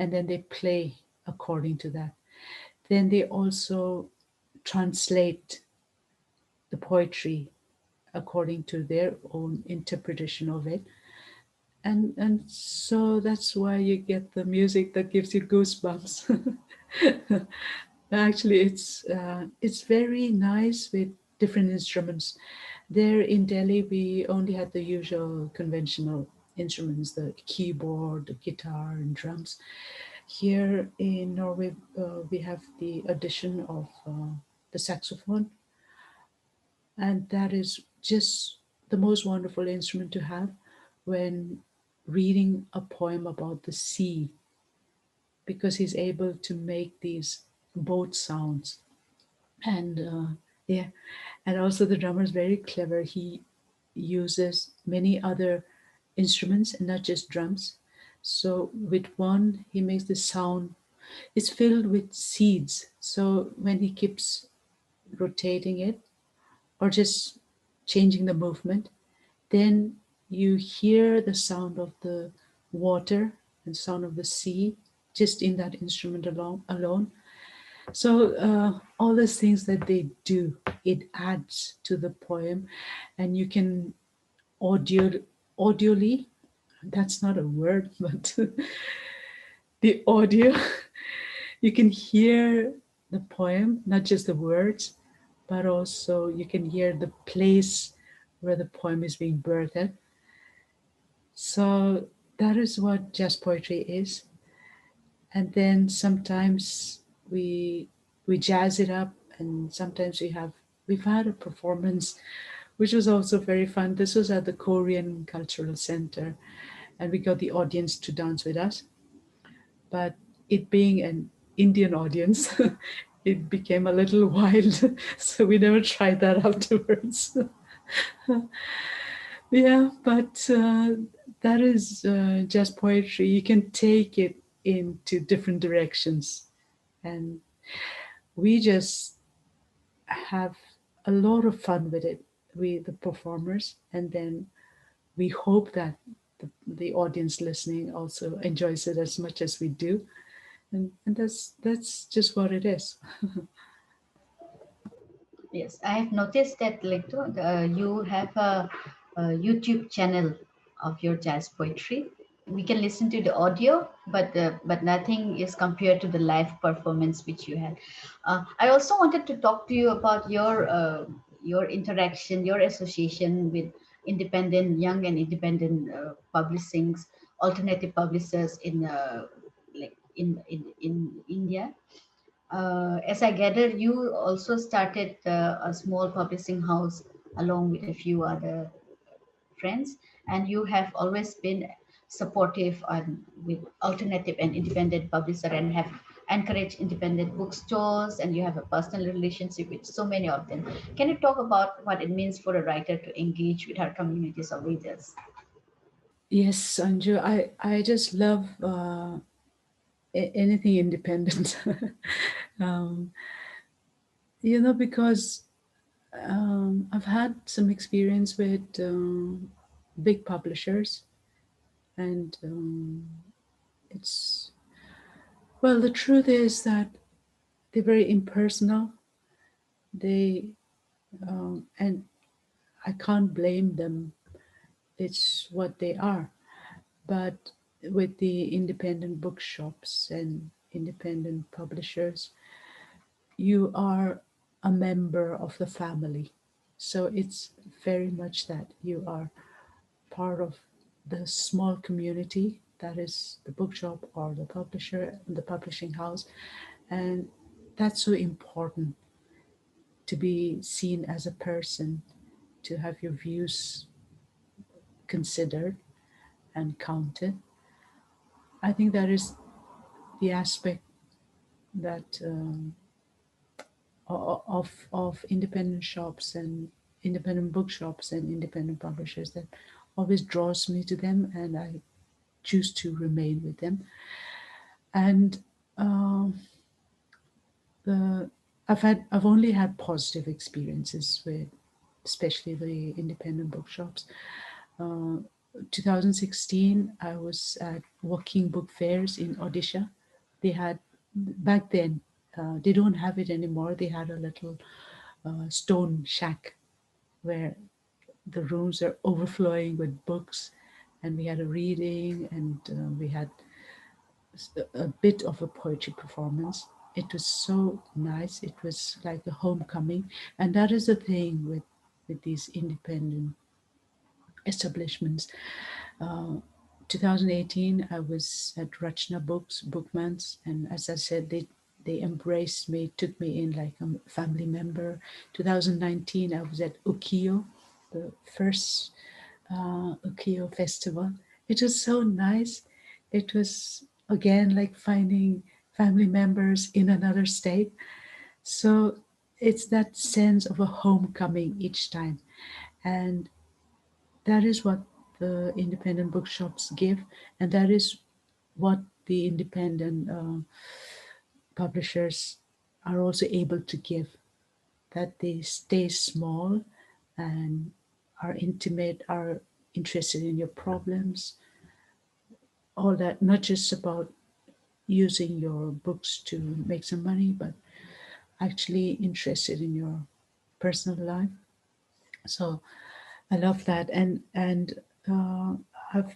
and then they play according to that. Then they also translate the poetry according to their own interpretation of it. And so that's why you get the music that gives you goosebumps. Actually, it's very nice with different instruments. There in Delhi, we only had the usual conventional instruments, the keyboard, the guitar, and drums. Here in Norway, we have the addition of the saxophone, and that is just the most wonderful instrument to have when reading a poem about the sea, because he's able to make these boat sounds. And yeah, and also the drummer is very clever. He uses many other instruments and not just drums. So with one, he makes the sound. It's filled with seeds. So when he keeps rotating it or just changing the movement, then you hear the sound of the water and sound of the sea just in that instrument alone. So all those things that they do, it adds to the poem, and you can audio audioly. That's not a word, but the audio, you can hear the poem, not just the words, but also you can hear the place where the poem is being birthed. So that is what jazz poetry is. And then sometimes we we jazz it up, and sometimes we've had a performance which was also very fun. This was at the Korean Cultural Center, and we got the audience to dance with us. But it being an Indian audience, it became a little wild, so we never tried that afterwards. Yeah, but that is just poetry. You can take it into different directions, and we just have a lot of fun with it, we the performers, and then we hope that the audience listening also enjoys it as much as we do, and that's just what it is. Yes, I have noticed that, like, you have a YouTube channel of your jazz poetry. We can listen to the audio, but nothing is compared to the live performance which you had. I also wanted to talk to you about your interaction, your association with independent, young and independent publishings, alternative publishers in like in India. As I gather, you also started a small publishing house along with a few other friends, and you have always been supportive and with alternative and independent publisher and have encouraged independent bookstores, and you have a personal relationship with so many of them. Can you talk about what it means for a writer to engage with her communities of readers? Yes, Anju, I just love anything independent. um, because I've had some experience with big publishers, and it's well, the truth is that they're very impersonal. They and I can't blame them. It's what they are. But with the independent bookshops and independent publishers, you are a member of the family. So it's very much that you are part of the small community that is the bookshop or the publisher, the publishing house. And that's so important, to be seen as a person, to have your views considered and counted. I think that is the aspect that of independent shops and independent bookshops and independent publishers that always draws me to them, and I choose to remain with them. And um, the I've only had positive experiences with, especially the independent bookshops. Uh, 2016, I was at walking book fairs in Odisha. They had back then. They don't have it anymore. They had a little stone shack where the rooms are overflowing with books, and we had a reading, and we had a bit of a poetry performance. It was so nice. It was like a homecoming, and that is the thing with these independent establishments. Uh, 2018, I was at Rachna Books, Bookmans, and as I said, they embraced me, took me in like a family member. 2019, I was at Ukiyo, the first Ukiyo festival. It was so nice. It was again like finding family members in another state. So it's that sense of a homecoming each time. And that is what the independent bookshops give, and that is what the independent publishers are also able to give, that they stay small and are intimate, are interested in your problems, all that, not just about using your books to make some money, but actually interested in your personal life. So I love that, and I've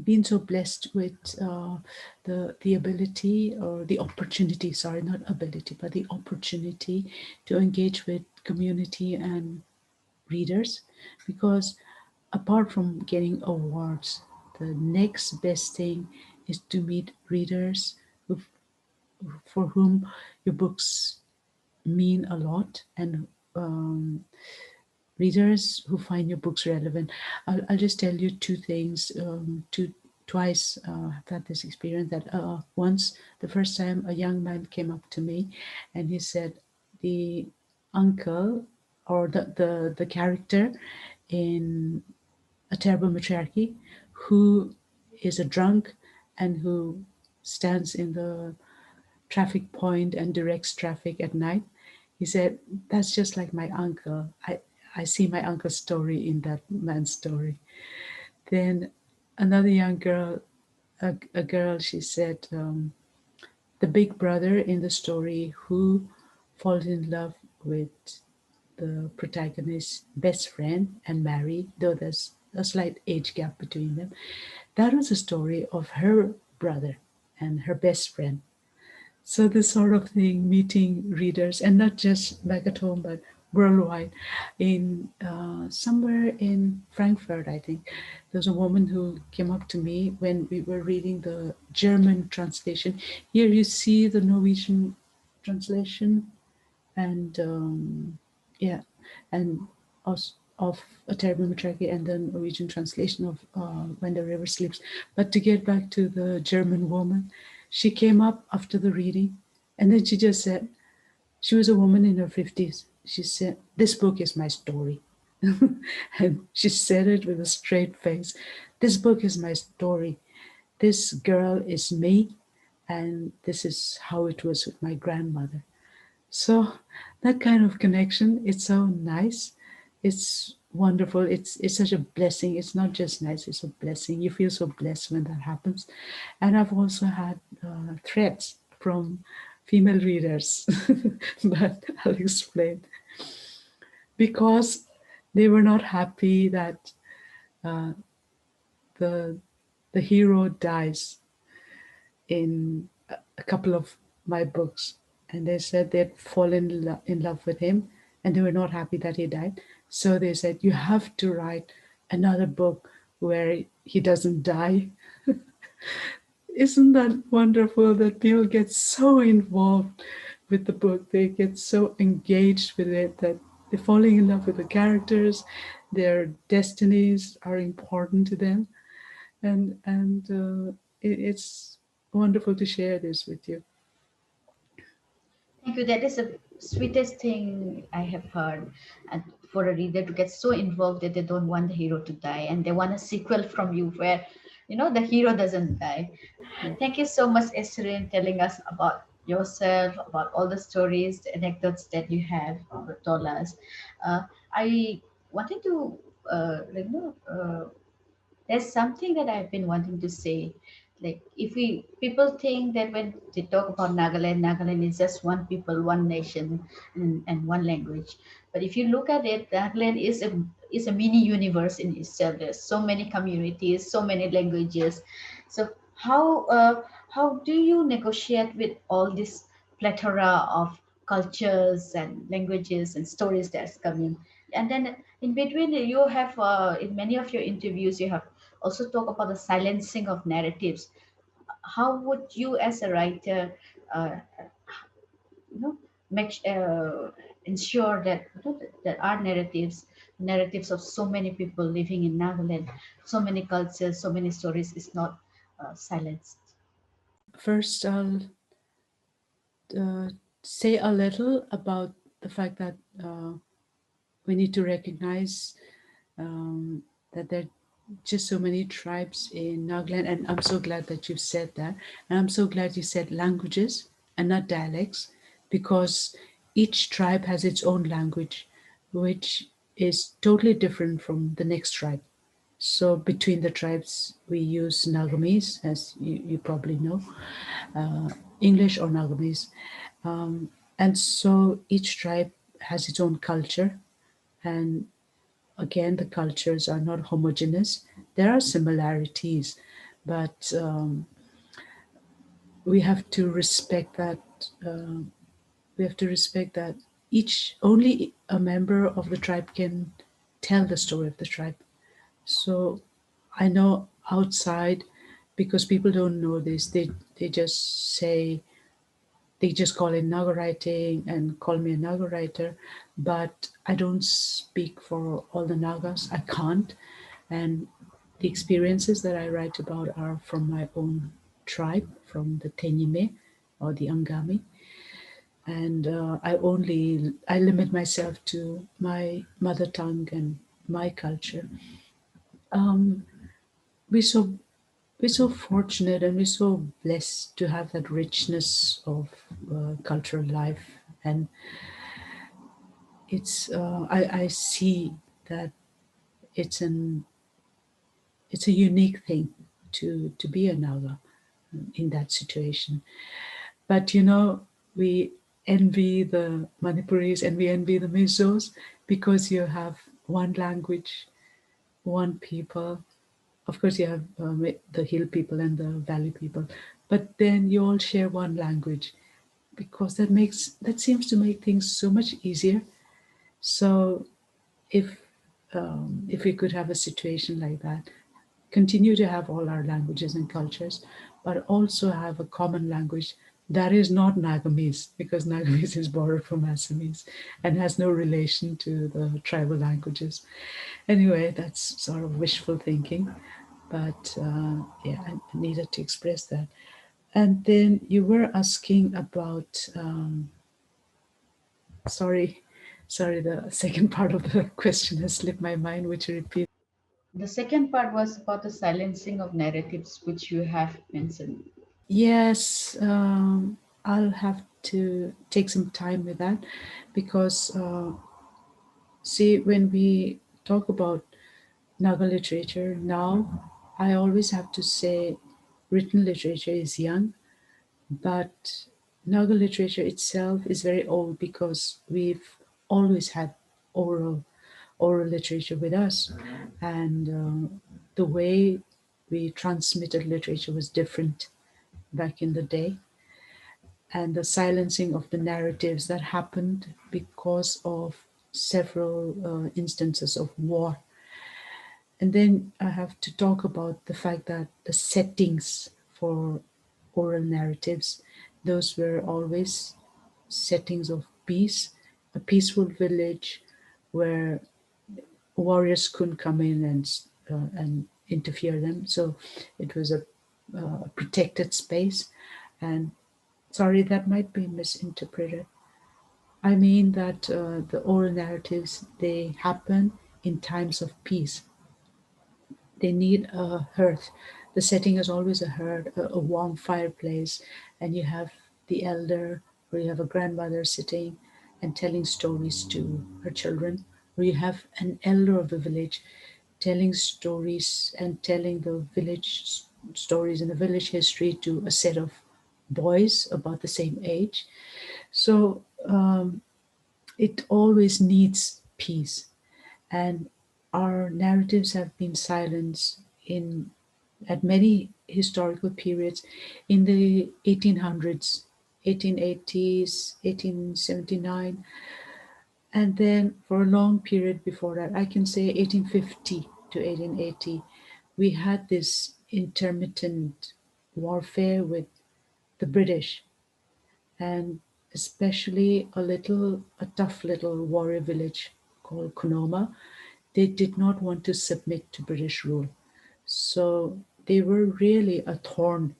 been so blessed with the ability or the opportunity. Sorry, not ability, but the opportunity to engage with community and readers, because apart from getting awards, the next best thing is to meet readers who, for whom your books mean a lot, and readers who find your books relevant. I'll just tell you two things. Twice I've had this experience that once, the first time, a young man came up to me and he said, the uncle or the character in A Terrible Matriarchy, who is a drunk and who stands in the traffic point and directs traffic at night. He said, that's just like my uncle. I see my uncle's story in that man's story. Then another young girl, a girl, she said, the big brother in the story who falls in love with the protagonist's best friend and marry, though there's a slight age gap between them. That was a story of her brother and her best friend. So this sort of thing, meeting readers, and not just back at home, but worldwide. In somewhere in Frankfurt, I think, there was a woman who came up to me when we were reading the German translation. Here you see the Norwegian translation, and yeah, and of A Terrible Matriarchy and the Norwegian translation of When the River Sleeps. But to get back to the German woman, she came up after the reading and then she just said, she was a woman in her 50s. She said, "This book is my story." And she said it with a straight face. "This book is my story. This girl is me. And this is how it was with my grandmother." So that kind of connection, it's so nice. It's wonderful. It's such a blessing. It's not just nice, it's a blessing. You feel so blessed when that happens. And I've also had threats from female readers, but I'll explain. Because they were not happy that the the hero dies in a couple of my books, and they said they'd fallen in love with him, and they were not happy that he died. So they said, "You have to write another book where he doesn't die." Isn't that wonderful that people get so involved with the book? They get so engaged with it that they're falling in love with the characters. Their destinies are important to them, and it's wonderful to share this with you. Thank you. That is the sweetest thing I have heard. And for a reader to get so involved that they don't want the hero to die and they want a sequel from you where, the hero doesn't die. Yeah. Thank you so much, Easterine, telling us about yourself, about all the stories, the anecdotes that you have told us. I wanted to, there's something that I've been wanting to say. Like, if we people think that when they talk about Nagaland, Nagaland is just one people, one nation, and one language. But if you look at it, Nagaland is a mini universe in itself. There's so many communities, so many languages. So how do you negotiate with all this plethora of cultures and languages and stories that's coming? And then in between, you have in many of your interviews, you have also talk about the silencing of narratives. How would you, as a writer, uh, you know, make ensure that that our narratives of so many people living in Nagaland, so many cultures, so many stories, is not silenced? First, I'll uh, say a little about the fact that we need to recognize um, that there are just so many tribes in Nagaland, and I'm so glad that you said that. And I'm so glad you said languages and not dialects, because each tribe has its own language, which is totally different from the next tribe. So between the tribes, we use Nagamese, as you probably know, English or Nagamese. And so each tribe has its own culture, and again, the cultures are not homogeneous. There are similarities, but we have to respect that. We have to respect that each only a member of the tribe can tell the story of the tribe. So I know outside, because people don't know this, they just say, they just call it Naga writing and call me a Naga writer, but I don't speak for all the Nagas. I can't. And the experiences that I write about are from my own tribe, from the Tenyime or the Angami. And I limit myself to my mother tongue and my culture. We're so, we're so fortunate and we're so blessed to have that richness of cultural life. And I see that it's an it's a unique thing to be a Naga in that situation. But we envy the Manipuris and we envy the Mizos, because you have one language, one people. Of course, you have the hill people and the valley people, but then you all share one language, because that seems to make things so much easier. So if if we could have a situation like that, continue to have all our languages and cultures, but also have a common language That is not Nagamese, because Nagamese is borrowed from Assamese and has no relation to the tribal languages. Anyway, that's sort of wishful thinking, but yeah, I needed to express that. And then you were asking about, sorry, sorry, the second part of the question has slipped my mind, which you repeat. The second part was about the silencing of narratives, which you have mentioned. Yes, I'll have to take some time with that because, see, when we talk about Naga literature now, I always have to say written literature is young, but Naga literature itself is very old because we've always had oral oral literature with us, and the way we transmitted literature was different back in the day, and the silencing of the narratives that happened because of several instances of war. And then I have to talk about the fact that the settings for oral narratives, those were always settings of peace, a peaceful village where warriors couldn't come in and interfere them. So it was a protected space. And sorry, that might be misinterpreted. I mean that the oral narratives, they happen in times of peace. They need a hearth. The setting is always a hearth, a warm fireplace, and you have the elder, or you have a grandmother sitting and telling stories to her children, or you have an elder of the village telling stories and telling the village stories and the village history to a set of boys about the same age. So it always needs peace, and our narratives have been silenced in at many historical periods in the 1800s, 1880s, 1879, and then for a long period before that, I can say 1850 to 1880, we had this intermittent warfare with the British, and especially a tough little warrior village called Konoma. They did not want to submit to British rule. So they were really a thorn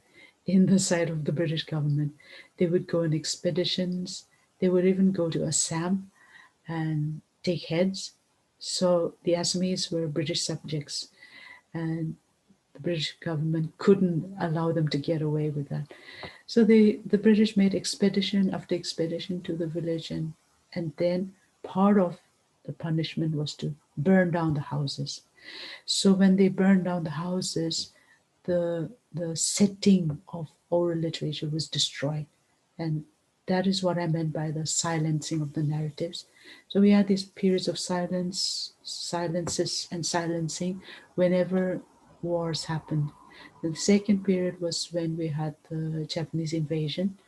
in the side of the British government. They would go on expeditions, they would even go to Assam and take heads. So the Assamese were British subjects, and the British government couldn't allow them to get away with that. So the British made expedition after expedition to the village, and then part of the punishment was to burn down the houses. So when they burned down the houses, the setting of oral literature was destroyed, and that is what I meant by the silencing of the narratives. So we had these periods of silences, and silencing whenever wars happened. The second period was when we had the Japanese invasion.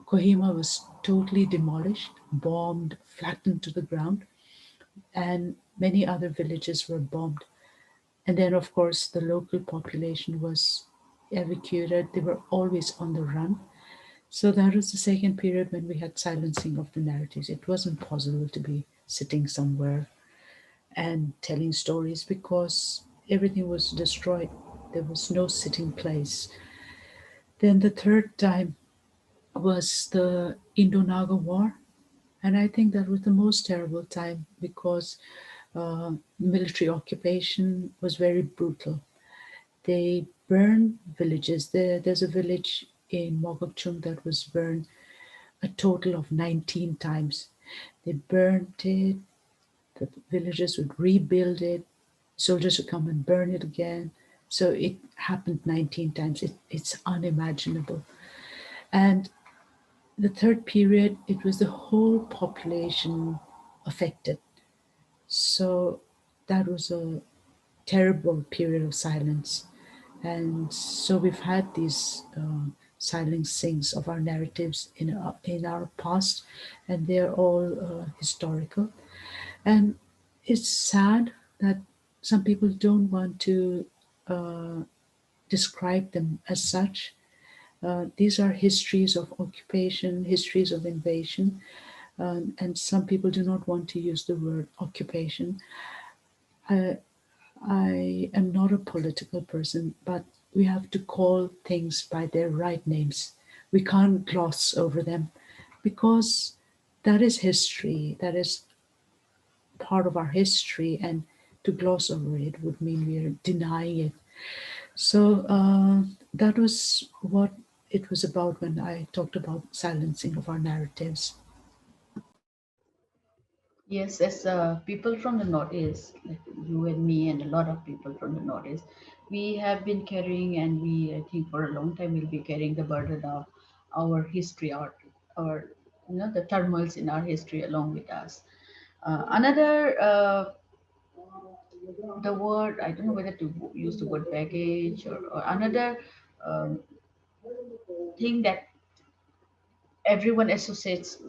Kohima was totally demolished, bombed, flattened to the ground, and many other villages were bombed. And then, of course, the local population was evacuated. They were always on the run. So that was the second period when we had silencing of the narratives. It wasn't possible to be sitting somewhere and telling stories because everything was destroyed. There was no sitting place. Then the third time was the Indo Naga War. And I think that was the most terrible time because military occupation was very brutal. They burned villages. There's a village in Mogokchung that was burned a total of 19 times. They burned it, the villagers would rebuild it, soldiers would come and burn it again. So it happened 19 times. It's unimaginable. And the third period, it was the whole population affected. So that was a terrible period of silence. And so we've had these silencings of our narratives in our past, and they're all historical. And it's sad that some people don't want to uh, describe them as such. These are histories of occupation, histories of invasion, and some people do not want to use the word occupation. I, I am not a political person, but we have to call things by their right names. We can't gloss over them because that is history, that is part of our history, and to gloss over it would mean we are denying it. So that was what it was about when I talked about silencing of our narratives. Yes, as people from the Northeast, like you and me, and a lot of people from the Northeast, we have been carrying, and we, I think, for a long time, will be carrying the burden of our history, our, the turmoils in our history along with us. Another, the word, I don't know whether to use the word baggage, or another um, thing that everyone associates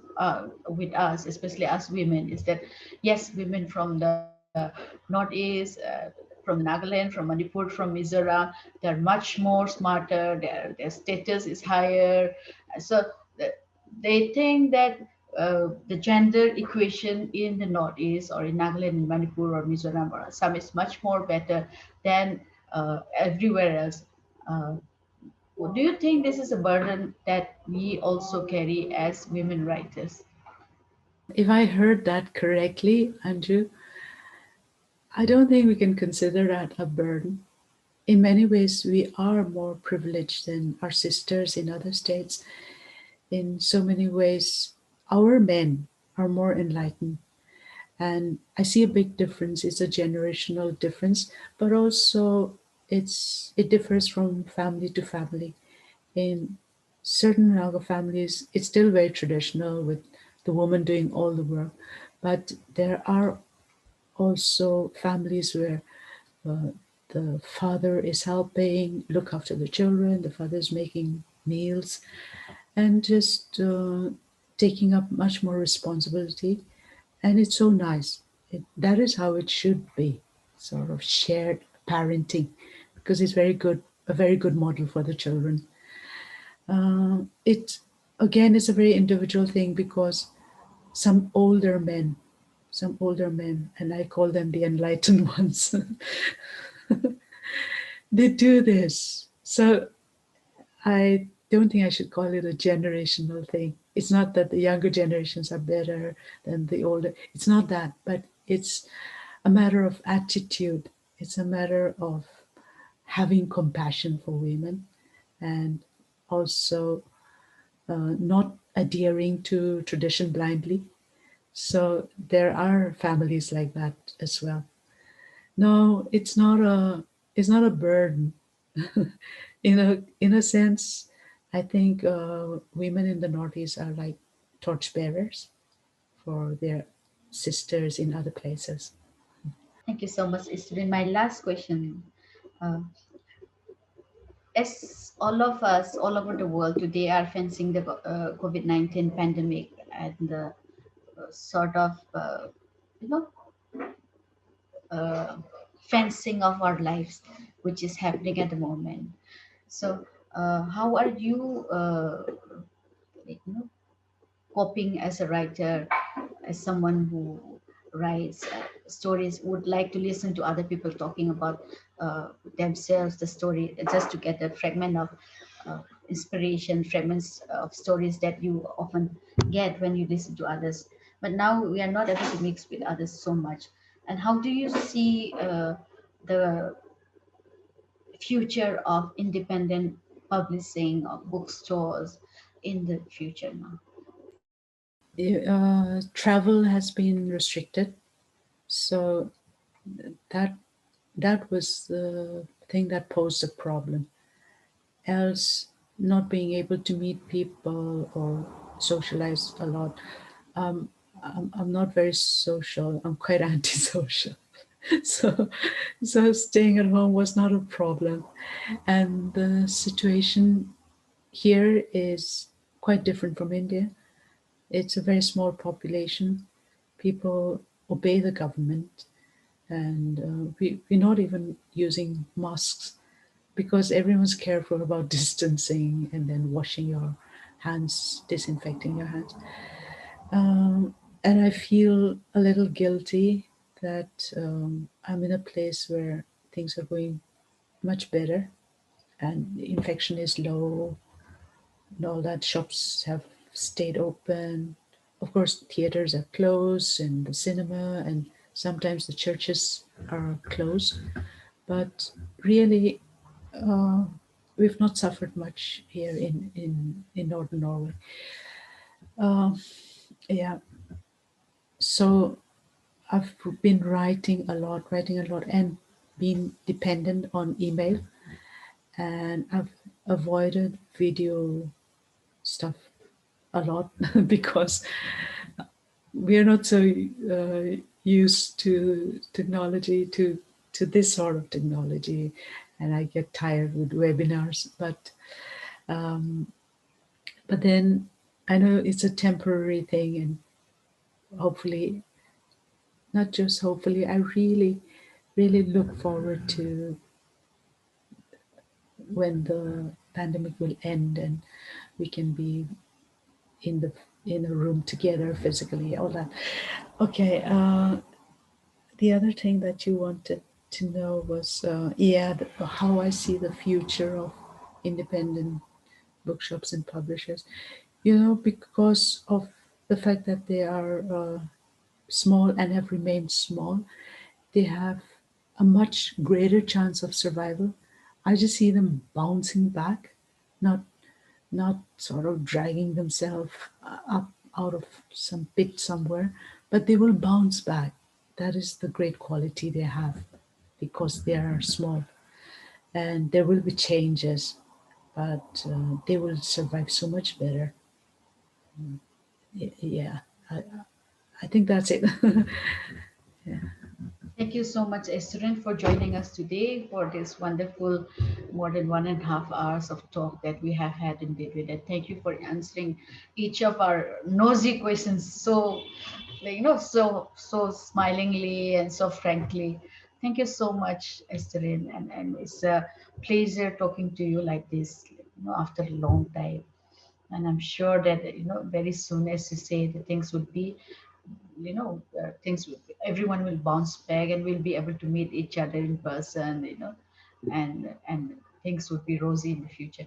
with us, especially us women, is that yes, women from the northeast, from Nagaland, from Manipur, from Mizoram, they're much more smarter. Their status is higher, so the, they think that the gender equation in the northeast or in Nagaland, in Manipur or Mizoram or Assam is much more better than everywhere else. Uh, do you think this is a burden that we also carry as women writers? If I heard that correctly, Andrew, I don't think we can consider that a burden. In many ways, we are more privileged than our sisters in other states. In so many ways, our men are more enlightened. And I see a big difference. It's a generational difference, but also it differs from family to family. In certain Naga families, it's still very traditional with the woman doing all the work, but there are also families where uh, the father is helping look after the children, the father is making meals, and just taking up much more responsibility. And it's so nice. That is how it should be, sort of shared parenting, because it's very good, a very good model for the children. It again is a very individual thing because some older men, some older men, and I call them the enlightened ones, they do this. So I don't think I should call it a generational thing. It's not that the younger generations are better than the older. It's not that, but it's a matter of attitude. It's a matter of having compassion for women and also not adhering to tradition blindly. So there are families like that as well. No, it's not a burden. In a sense, I think women in the Northeast are like torchbearers for their sisters in other places. Thank you so much, Easterine. My last question. Uh, as all of us all over the world today are facing the COVID-19 pandemic and the sort of, you know, uh, fencing of our lives, which is happening at the moment. So, how are you, like, coping as a writer, as someone who writes stories, would like to listen to other people talking about themselves, the story, just to get a fragment of uh, inspiration, fragments of stories that you often get when you listen to others. But now we are not able to mix with others so much. And how do you see the future of independent publishing of bookstores in the future now? Travel has been restricted, so that that was the thing that posed a problem. Else, not being able to meet people or socialize a lot. I'm not very social. I'm quite antisocial. So, so staying at home was not a problem. And the situation here is quite different from India. It's a very small population. People obey the government, and we're not even using masks because everyone's careful about distancing and then washing your hands, disinfecting your hands. And I feel a little guilty that I'm in a place where things are going much better and infection is low and all that. Shops have stayed open. Of course, theaters are closed and the cinema, and sometimes the churches are closed. But really, uh, we've not suffered much here in northern Norway. Um, yeah, so I've been writing a lot, and been dependent on email, and I've avoided video stuff a lot because we are not so used to technology, to this sort of technology, and I get tired with webinars. Um, but then I know it's a temporary thing, and hopefully, not just hopefully, I really look forward to when the pandemic will end and we can be in the in a room together physically, all that. Okay, the other thing that you wanted to know was how I see the future of independent bookshops and publishers. Because of the fact that they are small and have remained small, they have a much greater chance of survival. I just see them bouncing back, not not sort of dragging themselves up out of some pit somewhere, but they will bounce back. That is the great quality they have because they are small. And there will be changes, but they will survive so much better. Yeah, I, I think that's it. Yeah. Thank you so much, Easterine, for joining us today for this wonderful more than 1.5 hours of talk that we have had in David. And thank you for answering each of our nosy questions so, so smilingly and so frankly. Thank you so much, Easterine, and it's a pleasure talking to you like this, after a long time. And I'm sure that very soon, as you say, the things would be everyone will bounce back and we'll be able to meet each other in person, and things would be rosy in the future.